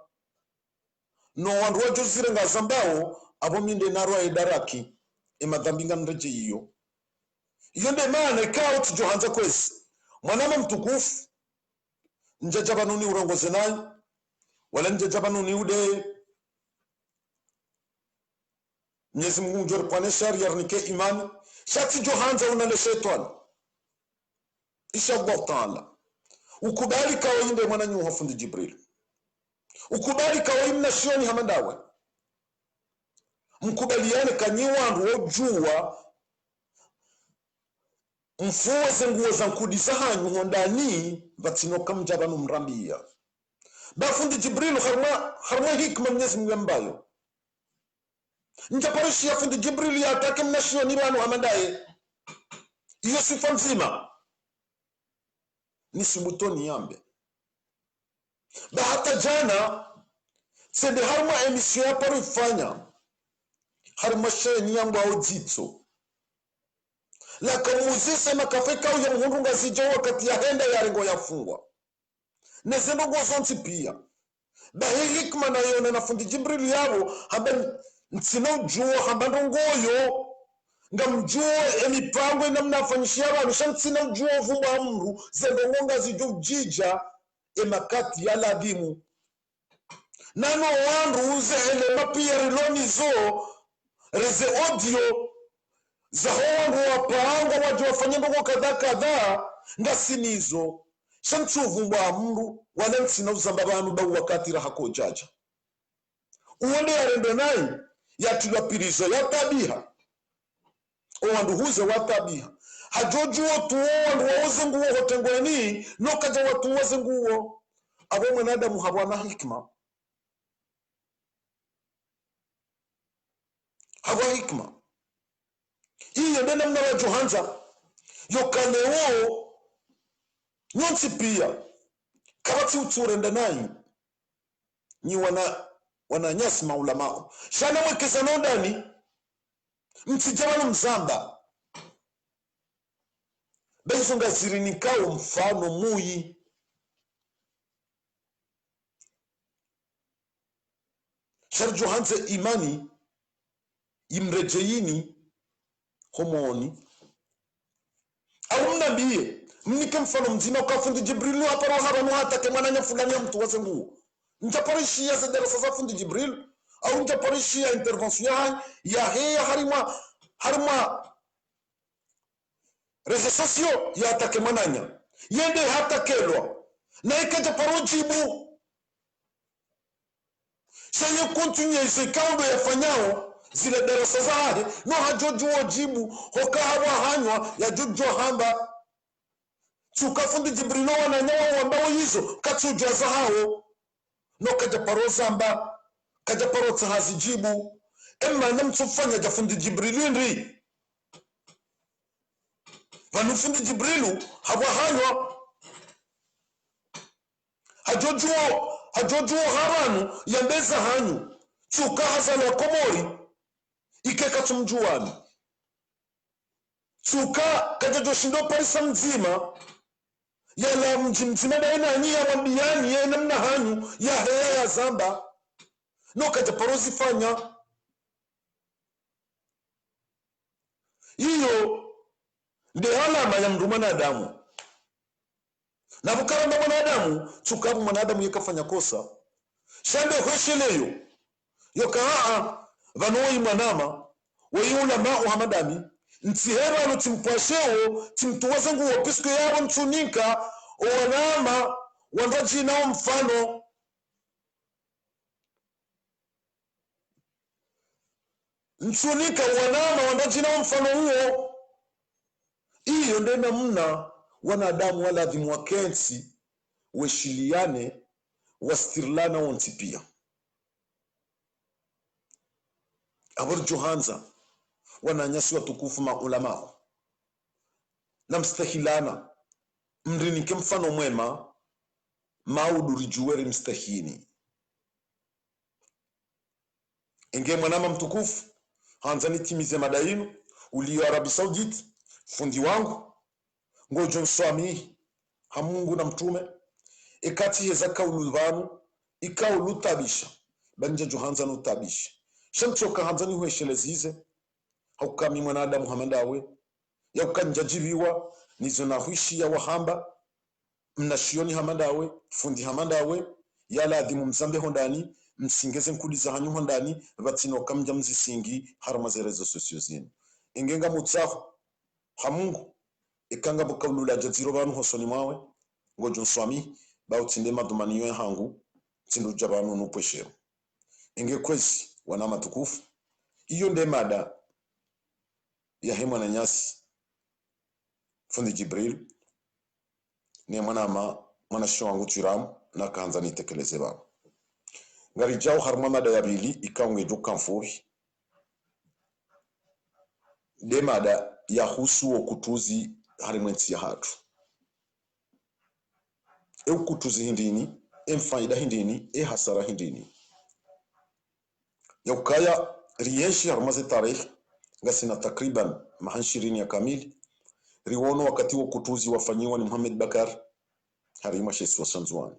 no wandu wajuzire nga zambao abo minde narwa idaraki emadhambinga mreje iyo nde maana ikawa tujohanza kwezi mwanama mtukufu njajabanuni urongoze naye wala njajabanuni ude Mwenyezi Mungu njor kwane shari yarnike imani shati johanza unale shetani inshallah taala ukubali kawainde mwana nyuha fundi Jibril ukubali kawaimna shioni hamandawe mkubaliane kanyiwandu wojua mfuwe nguo za nkudisa hanyu hondani vatinoka mjabanu mrambia bafundi Jibril harma hikma Mwenyezi Mungu ambayo njaparushi ya fundi Jibril ya atake mnashio ni wanu hamandaye iyo sifa nzima ni subutoni yambe ba hata jana sende harma emisio ya paru ifanya harma sheni yangu au jitso la kamuzise makafeka uya mhundu ngazijo wakati ya henda ya rengo ya fungwa nezendo gozonti pia ba hikma na yone na fundi Jibril yabo haba ntsina ujuo haba ndongoyo nga mjuo emipango ina mnafanyishia abantu shantsina ujuo vumba mru zendo ngonga zijo jija emakati ya ladhimu nano wandu uze ele mapia riloni zo reze audio za wandu wapango wajo wafanya ndongo kadhaa nga sinizo shantsu vumba mru wala ntsina uzamba abantu ba wakati rahako jaja uwande yarendo nayi yatulapirizo yatabiha owandu huze watabiha hajojuo tuo wandu waoze nguo hotengweni nokaja watu waze nguo abo mwanadamu habwana hikma iyo ndena mna wa Johanza yokaleo nyonsi pia kabati uturenda nayi ni wana nyasi maulamao shana mwekeza nondani mtijabana mzamba bezo ngazirinikawo mfano muyi shari Johanza imani imrejeyini homoni au mnambie mnike mfano mzima kwa fundi Jibril hapa roho haba hata kemana fulani ya mtu wase nguo nitaparishia za darasa za fundi Jibril au nitaparishia intervention ya heya harima rezo sosio ya atake mananya yende hata kelwa na ikaja parojibu sanye continue ise kaundo yafanyao zile darasa zahe no hajojuo jibu hoka hawa hanywa ya jojo hamba tukafundi Jibril wananyawa wambao hizo katujwa zahao no kaja paro zamba kaja paro tsahazi jibu emma namtsufanya jafundi Jibril ndri vanufundi Jibrilu hawa hanywa hajojuo haranu yambeza hanyu chuka hazana ya komori ikeka tumjuani chuka kajojo shindo parisa mzima yala mji mzima daina nyi ya wambiani ya namna hanyu ya heya ya zamba no kaja parozi fanya iyo nde alama ya mndu mwanadamu na bukaramba mwanadamu chukabu mwanadamu yekafanya kosa shande hwesheleyo yoka vanoi mwanama wayula ma'u hamadami ntihera no timpasheo timtuwaze nguo pisko yabo mtunika owanama wandaji nao mfano mtunika wanama wandaji nao mfano huo iyo ndena mna wanadamu wala adhimu kensi weshiliane wastirlana wontipia abur Johanza wananyasi watukufu maulamao na mstahilana mrinike mfano mwema maudurijuweri mstahini enge mwanama mtukufu hanza nitimize madainu ulio Arabi Saudite fundi wangu ngojo nswami hamungu na mtume ekati heza kaulu vanu ikaulu tabisha banje johanza no tabisha shamchoka hanza ni hweshelezize haukami mwanadamu hamandawe yaukanjajibiwa nizo na huishi ya wahamba mnashioni hamandawe fundi hamandawe yala adhimu mzambe hondani msingeze nkuliza hanyu hondani vatinoka mja mzisingi harama zerezo sosio zinu ingenga mutsaho hamungu ikanga bukaulula jaziro banu hosoni mwawe ngojo nswami bautinde madumaniyo hangu tinduja banu nupweshero inge kwezi wana matukufu iyo nde mada ya hemwa na nyasi fundi Jibril ni mwana sho wangu tiramu na kaanza nitekeleze banu ngari jao harma mada ya bili ikangwe duka mfuhi de mada ya husu okutuzi harimwensi ya hatu ukutuzi hindini faida hindini hasara hindini yaukaya riyeshi harmaze tarehe ngasina takriban mahanshirini ya kamili riwono wakati wa kutuzi wafanyiwa ni Muhammad Bakar harima shesu wa Sanzwani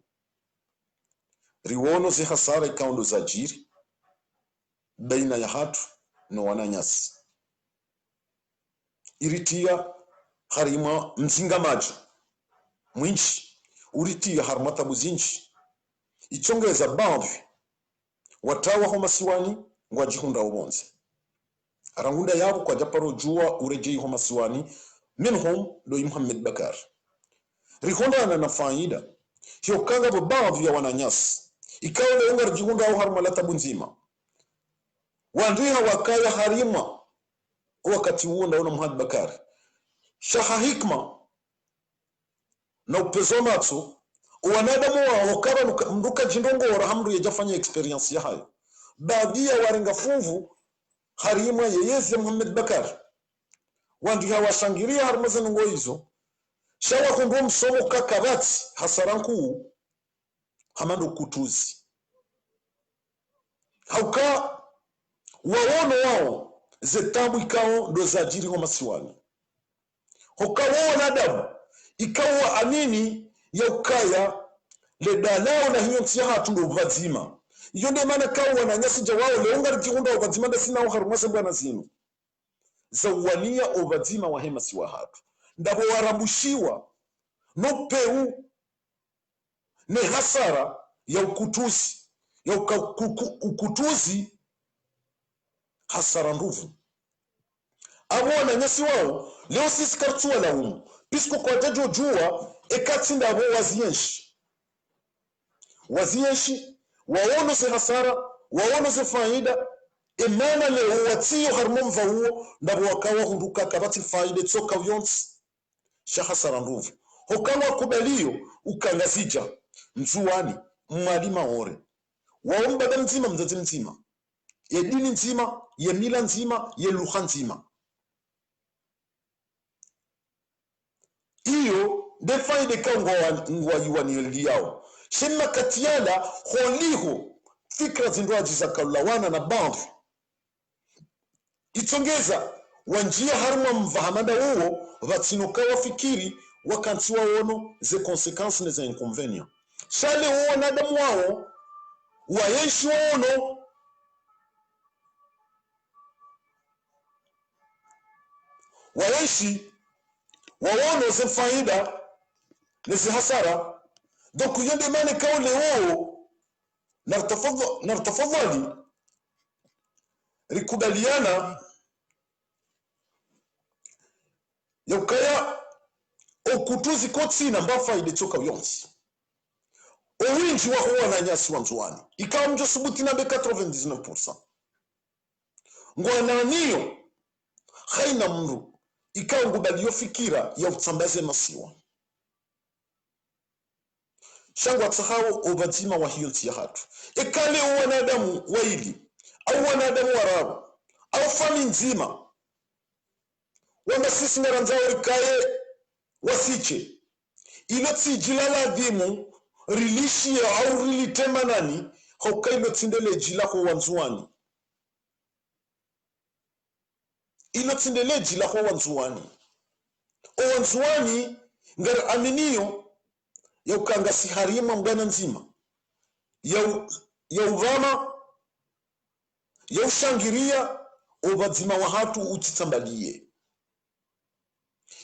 riwono zi hasara ikaundo za jiri baina ya hatu no wananyasi iritia harima mzinga maji mwinchi uritia harmata buzinchi ichongeza bamvi watawa homa siwani ngwajihunda ubonze arangunda yabo kwa japaro jua urejei homa siwani minhum do Muhammad Bakar rihonda na faida hiyo kanga bo bamvi ya wananyasi ikawa le ungar jihunda au harma lata bunzima wandiha wakaya harima wakati huo ndaona Muhammad Bakar shaha hikma na upezo matso wanadamu wa hokaba mduka jindongora hamdu yajafanya experience ya hayo baadhi ya warenga fuvu harima yeyeze Muhammad Bakar wandi hawashangiria harmaze ngo hizo shawa kundu msomo kakabati hasaranku hamando kutuzi hauka waono wao zetabu ikao ndo zajiri homa siwani hoka wao nadamu ikawa amini ya ukaya le dalao na hiyo tsiha hatundo vazima iyo ndio maana kawa na nyasi jawao leonga jihunda vazima nda sina harumase bwana zinu zawania ovazima wa hema siwa hatu ndabo warambushiwa no peu ne hasara ya ukutuzi ya ukutuzi hasara nduvu abo wananyasi wao leo sisi kartua la umu pisko kwa jajo jua ekati ndabo wazienshi waono se hasara waono se faida emana leo watiyo harmomva huo ndabo wakawa hunduka kabati faida tsoka vyonsi sha hasara nduvu hokawa kubaliyo ukangazija mzuwani mwalima ore waombada nzima mzazi nzima ye dini nzima ye mila nzima ye lugha nzima iyo defaide ngwa yuwani yao shema katiala holiho fikra zindwaji za kaulawana na bamfu itongeza wanjia haruma mvahamada uo vatinoka wafikiri wakanti waono ze consequences ne ze inconvénients shale uo nadamu wao wayeshi waono wayeshi waono ze faida ne ze hasara donc yende mane kaule uo nartafadhali rikubaliana yakaya okutuzi kotsina mbafaide tsoka yonsi owinji wa huwa na nyasi wa mzuwani ikawa mjo subuti na be 99% ngwananiyo haina mru ikawa ngubaliyo fikira ya utsambaze masiwa shangwa tsahao obazima wa hiyo tia hatu ekale wanadamu waili au wanadamu warabu au fami nzima wanda sisi ngaranzao rikaye wasiche ilo tsijilala dhimu rilishia au rilitemanani hoka ilo tsindele jila kwa wanzuani ilo tsindele jila kwa wanzuani owanzuani ngar aminio ya ukanga siharima mgana nzima ya uvama ya ushangiria obadzima wa hatu utitsambalie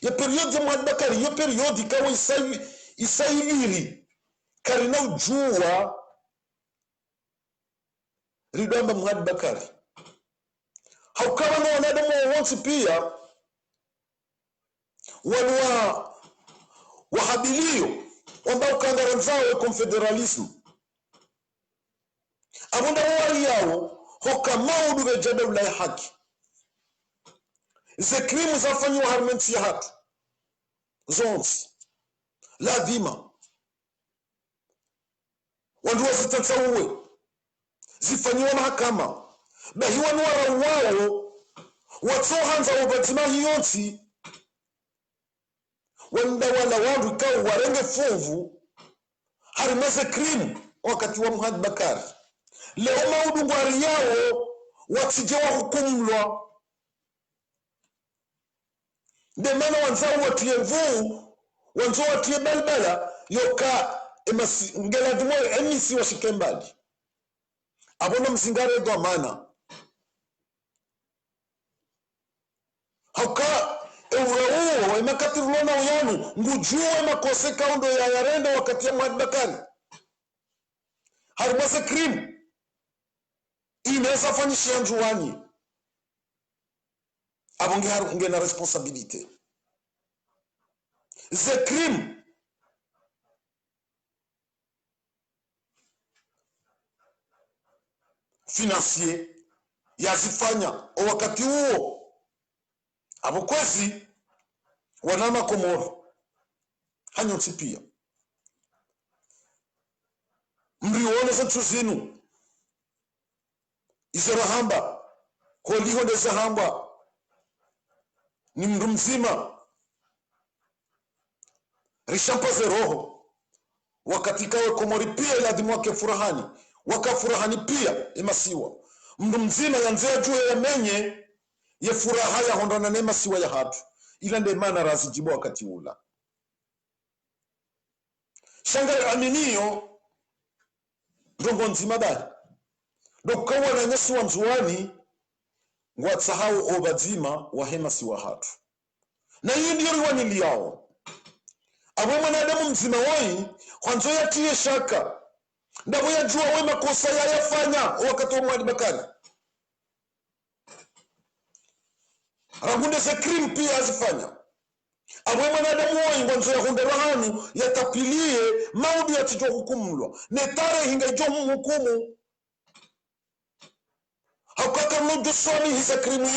ya periodi ya Muhammad ya periodi kawa isayiri karina ujua ridamba Muhammad haukawa na wanadamu wa wonsi pia walwa wahabilio ambao kangara zao confederalism abunda wali yao hoka maudu bejada ulaya haki ze krimu zafanywa harmenti ya hatu zonsi ladhima wandu wasitatsawe zifanyiwa mahakama bahiwa nwara wao watsohanza wabadzima hiyonsi wanda wala wandu ikawa warenge fuvu harimeze krimu wakati wa Muhammad leo maudu ngwari yao watije wa hukumlwa demana wanzao watie mvuu wanzao watie balbala yoka emasi ngeladimo emisi washikembali abona msingare do amana hauka eurauo emakatirulona uyanu ngujue makose kaundo ya yarende wakati ya Muhammad harimase krimu inaweza fanyishia njuani abonge harunge na responsabilité ze crime financier yazifanya wakati huo abokwezi wanama Komoro hanyotsi pia mrione zetu zinu izerahamba koliho ndezahamba ni mndu mzima rishampaze roho wakati kawe Komori pia ladhimu wake furahani wakafurahani pia emasiwa mndu mzima yanzea juu ya menye ye furaha ya hondana na emasiwa ya hatu ila nde mana razijibu wakati ula shangari aminio ndongo nzima bali dokukawa na nyesi wa mzuani ngwatsahau obadzima wa hemasi wa hatu na hii ndiyo riwanili yao abo mwanadamu mzima wai kwanzo yatie shaka ndabo yajua we makosa yayafanya wakati wa Muhammad ragunde za crime pia azifanya abo mwanadamu wai kwanzo ya hunde rahanu yatapilie maudi yatijwa hukumulwa netare hinga jo hukumu hakaka mnudu swani hiza krimu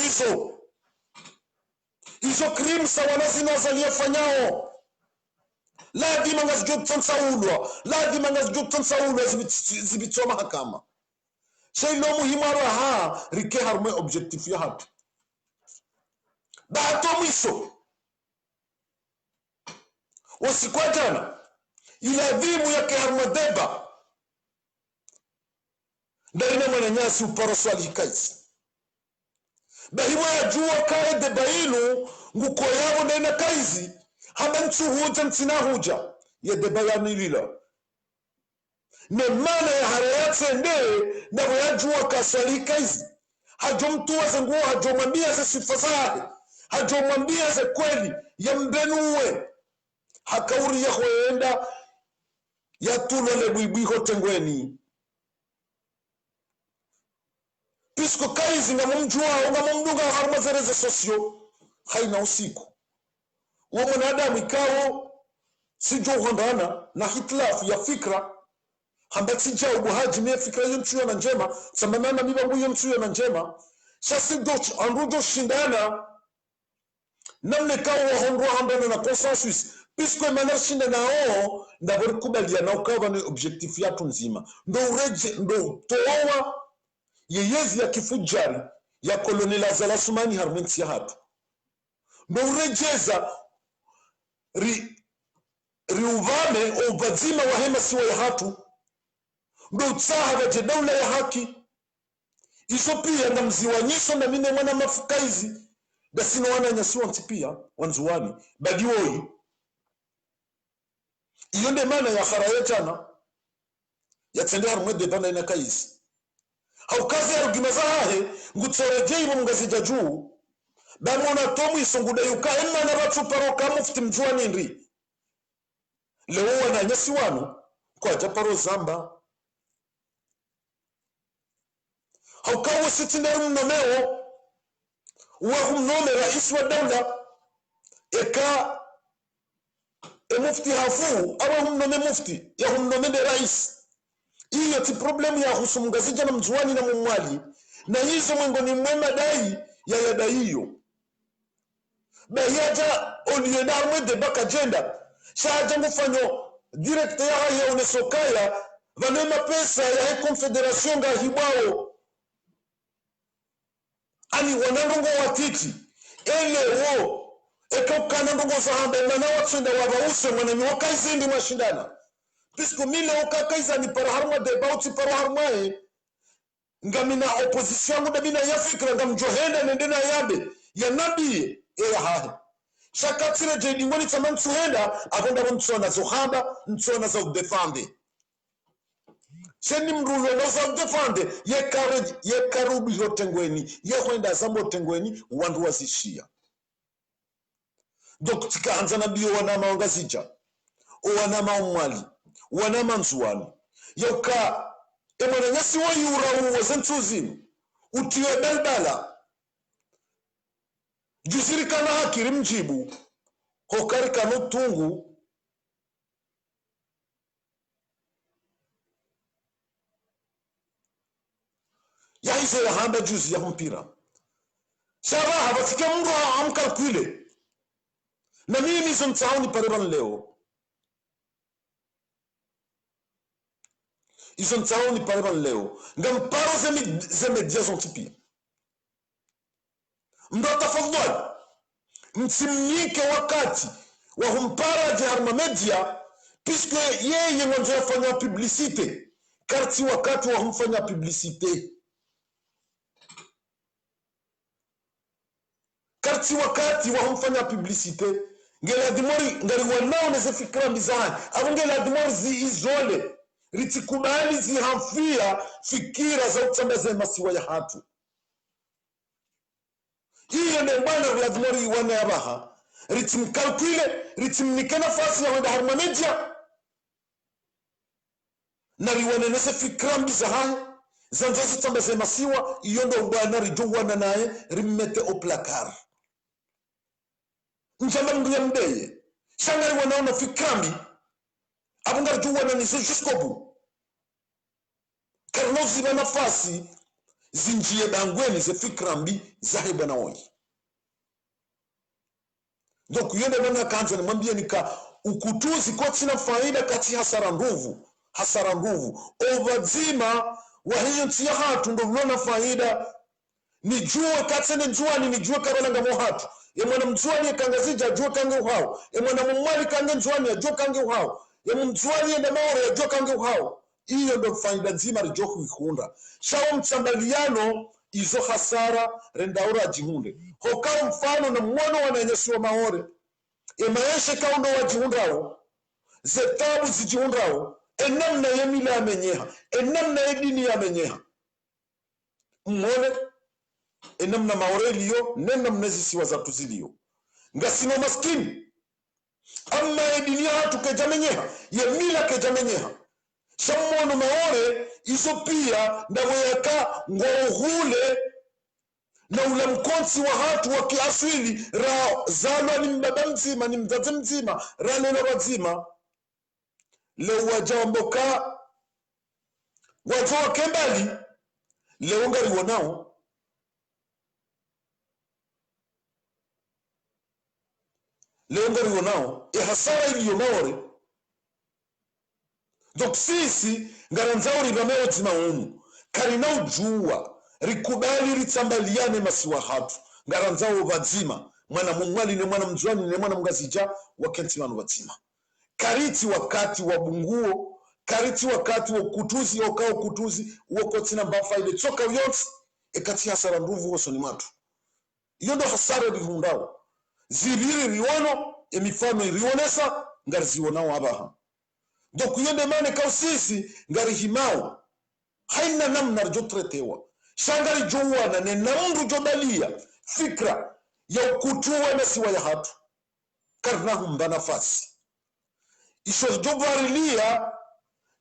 hizo krimu sawana zinazaliyafanyao lazima ngazijutsansaulwa zibitswa mahakama shailo muhimu araha rike harume objectif ya hatu bato mwisho wasikwa jana iladhimu yake harumadeba ndaina mwananyasi uparoswali hikaisi bahiwa ya juwa kare debailu nguko yabo ndaina kaizi hama nchuhuja ntina huja ya debayani lila ne mana ya harayatse nde ndabo ya juwa kaswali hikaisi hajo mtuwa ze nguo hajo mwambia ze sifa zahe hajo mwambia ze kweli ya mbenuwe hakauri ya huenda ya tulole buibuiho tengweni pisko kaizi nga mumjua nga mumdunga haruma zereze sosio haina usiku uwo mwanadamu ikawo sijo hondana na hitlafu ya fikra hamba sija ubuhaji me fikra yomchuyo na njema sambamana mibangu yomchuyo na njema shasido anrujo shindana namne kawo hondwa hambana na consensus pisko emana shinda nao ndabori kubalia na ukawa ni objectif yatu nzima ndo towa yeyezi ya kifujari ya koloni la zalasumani harumenti ya hatu ndo urejeza riuvame ubadzima wa hema siwa ya hatu ndo utsaha vaje daula ya haki iso pia na mziwa nyiso na mine mwana mafukaizi dasino wana nyasi wantipia wanzuani badiwoi iyo nde maana ya kharaye jana yatsende harumwe debana ina kaisi haukazi ya rugimaza hahe ngutsorejei bo mungazija juu bamona tomu isonguda yuka emma na batuparo kamufti mjuani ndri leo wana nyasi wanu kwa japaro zamba haukawo sitinde mnomeo wa mnome rais wa dawla eka mufti hafu awa mnome mufti ya mnome de rais iyo ti problemu ya husumungazija na mjuani na mumwali na hizo mwengoni mwema dai ya yada hiyo bayaja oliena mwede baka jenda shaja mfanyo direct ya unesokaya vanema pesa ya confederation ga hibao ani wanandongo watiti ele wo ekokana ndongo sahamba na watsenda wabause mwana nyoka izindi mashindana puisque mile okakaiza ni para harma de bauti para harma ngamina opposition nguda bina ya fikra ngamjohenda nendena yabe ya nabi ya hahe shakatire jedi ngoni taman tuhenda abonda mtsona zohamba mtsona za defende seni mrulo na za defende ye karubi hotengweni ye kwenda zambo tengweni wandu wazishia donc tikaanza na bio wana maongazija wana maumwali wana manzuani yoka emwana nyasi wa yura uwa zentuzini utiwe belbala juziri kana hakiri mjibu hokari kano tungu ya hizo ya handa juzi ya mpira shaba habatika mungu amkalkule na mimi zomtauni pareban leo izo mtaoni pareban leo ngamparo zemedia zontipia mdota fadhali msimnike wakati wa humpara jiharma media puisque yeye mwanzo yafanya publicite karti wakati wa humfanya publicite karti wakati wa humfanya publicite ngela dimori ngari wanao neze fikra mizani abu ngela dimori zi izole ritikubali zihamfia fikira za utambaze masiwa ya hatu hiyo ndio bwana Vladimir wana yabaha ritimkalkule ritimnika nafasi ya wanda harmaneja na riwane nese fikra mbizaha zanzo utambaze masiwa iyo ndio bwana rijuwana naye rimmete au placard njamba mbuya mbeye shangari wanaona fikrambi abunga juwana nizo jusqu'au bout karno ziba nafasi zinjie bangweni ze fikrambi zahiba na woi donc yende bwana kanza nimwambie nika ukutuzi kwa tina faida kati hasara nguvu ovadzima wa hiyo ntia hatu ndo vlona faida nijue katsene njuani nijue karona ngamo hatu mwana mjuani kangazija jua kange uhao mwana mumwali kange njuani jua kange uhao mjuani enda maore jua kange uhao iyo ndo faida nzima rijo kuikunda shawo mtsambaliano izo hasara rendaura jihunde hokao mfano na mwana wananyesiwa maore maeshe kaundo wajihundao zetabu zijihundao enamna yemila amenyeha enamna yedini yamenyeha mwone enamna maurelio nenamna zisiwa za tuzilio ngasino maskini amma yedini hatu kejamenyeha yemila kejamenyeha shamono maore iso pia ndaweka ngohule na ule mkonsi wa hatu wa kiasili ra zalwa ni mbaba mzima ni mzazi mzima ra neno wazima leo wajamboka wajoa kembali leo ngari wanao hasara iliyo maore donc sisi ngaranzauri vameo zima umu karina ujua rikubali ritambaliane masiwa hatu ngaranzao vazima mwana mumwali ne mwana mjuani ne mwana mgazija wakenti wanu wazima kariti wakati wa bunguo kariti wakati wa kutuzi okao kutuzi woko tina mbafaide choka yonsi ekati hasara nduvu hoso ni matu iyo ndo hasara rihundao zibiri riono emifano irionesa ngari zionao abaha do kuyende mane kao sisi ngari himao haina namna rjotretewa shangari jowana ne namru jodalia fikra ya ukutuwa na siwa ya hatu karnahu mba nafasi isho jobarilia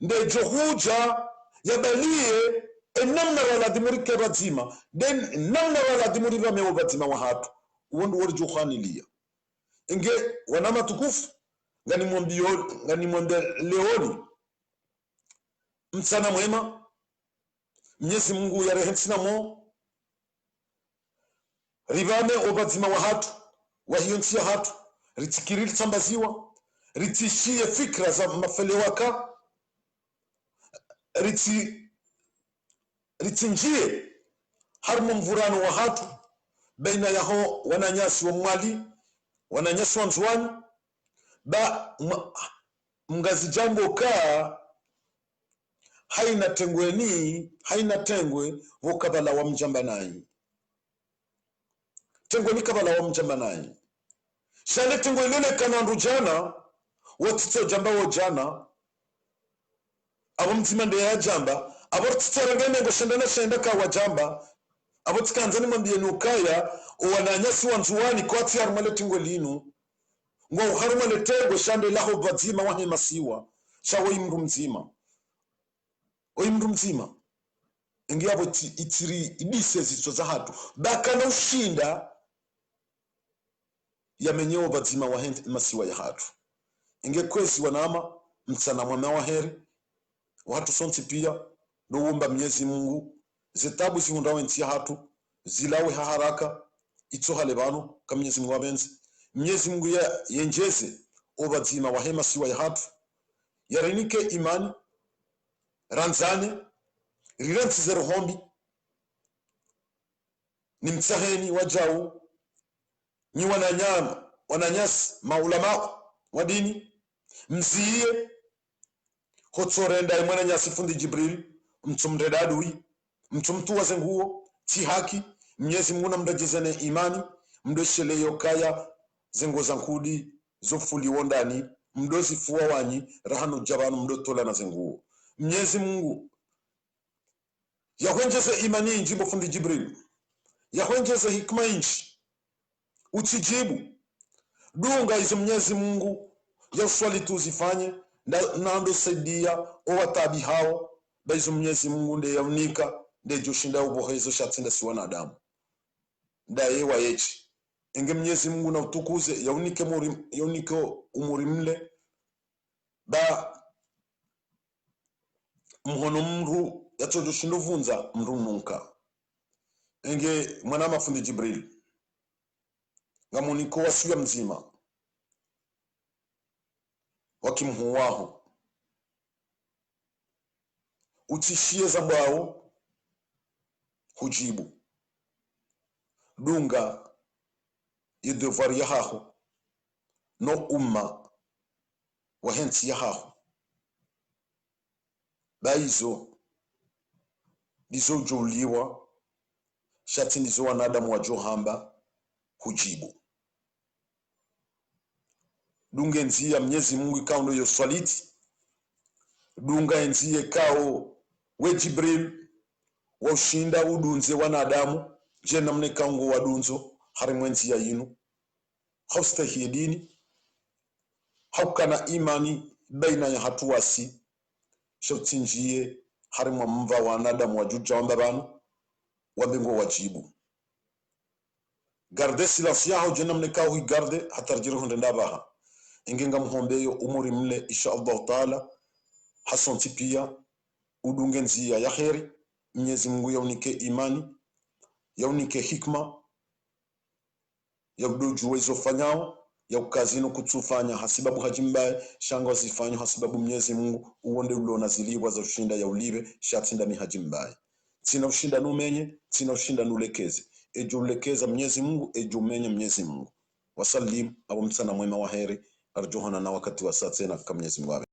nde johuja ya balie namna wala dimurike bazima den namna wala dimurika mewo bazima wa hatu uondu wori jokhanilia inge wanama tukufu ngani mwambie leoni msana mwema Mwenyezi Mungu ya rehema mo ribame obazima wa hatu wa hiyo nchi ya hatu ritikirili tambaziwa ritishie fikra za mafelewaka ritinjie harmo mvurano wa hatu baina yaho wananyasi wa mwali wananyasi wa nzuani ba mgazi jambo ka haina tengwe vokabala wa mjamba nai tengwe ni kabala wa mjamba nai shale tengwe lele kanandu jana watito jamba wa jana abo mtima nde ya jamba abo titsarangene ngo shenda ka wa jamba abo tikanzani mwambie nukaya wananyasi wa nzuani kwa ati harumale tengwe linu ngo harumale tengwe shande laho bazima wahe masiwa shawo imru mzima oimru mzima ingi abo itiri idise zito za hatu bakana ushinda yamenyewo bazima wa masiwa ya hatu inge kwesi wanama mtsana mwama wa heri watu sonti pia doumba Mwenyezi Mungu zitabu zihundawe nti ya hatu zilawe haraka itohale bano kama Mwenyezi Mungu abenzi Mwenyezi Mungu ya yenjeze obazima wa masiwa ya hatu yarinike imani ranzane riranti zero hombi ni msaheni wajau ni wananyasi maulama wa dini mziye hotsorenda mwana nyasi fundi Jibril mtumredadui mtumtu wazenguo ti haki Mwenyezi Mungu namdajizane imani mdosheleyo kaya zengo zankudi zofuli wondani mdozi fuwa wanyi rahanu jabanu mdotola na zenguo Mwenyezi Mungu yahwenjeze imani inji mfundi Jibril yahwenjeze hikma inji utijibu dunga izo Mwenyezi Mungu ya swali tuzifanye na ndo saidia owatabi hao baizo Mwenyezi Mungu nde yaunika nde joshinda ubohezo shatenda si wanadamu ndaye wa yechi inge Mwenyezi Mungu na utukuze yaunike umuri mle ba mhono mru yatojo shindo vunza mru nunka inge mwana mafundi Jibril ngamuniko wasuya mzima wakimhuwaho utishie zambao hujibu dunga yedevoir yahaho no umma wahensi yahaho baizo dizo joliwa shati ndizo wanadamu wa johamba hujibu dunga nzia Mwenyezi Mungu ikaundo yo swaliti dunga enzie kao we Jibril wa ushinda udunze wanadamu je namne kaungo wadunzo harimwenzi ya yinu haustahi dini haukana imani baina ya hatuwasi shautinjie harimwa mva wanadamu wajuja wamba banu wabingo wajibu garde silence yaho je namne kao hi garde hatarjiru hundenda baha ingenga mhombeyo umuri mle insha Allah taala hasonti pia udunge nzia ya kheri Mwenyezi Mungu yaunike imani yaunike hikma yaudoju wezo fanyao yaukazino kutufanya hasibabu hajimbaye shanga wasifanyo hasibabu Mwenyezi Mungu uonde ulo naziliwa za ushinda ya ulive shatinda mihajimbaye tina ushinda numenye tina ushinda nulekeze ejo ulekeza Mwenyezi Mungu ejo menye Mwenyezi Mungu wasallim abo msana mwema wa heri arjuhana na wakati wa saa tena kama Mwenyezi Mungu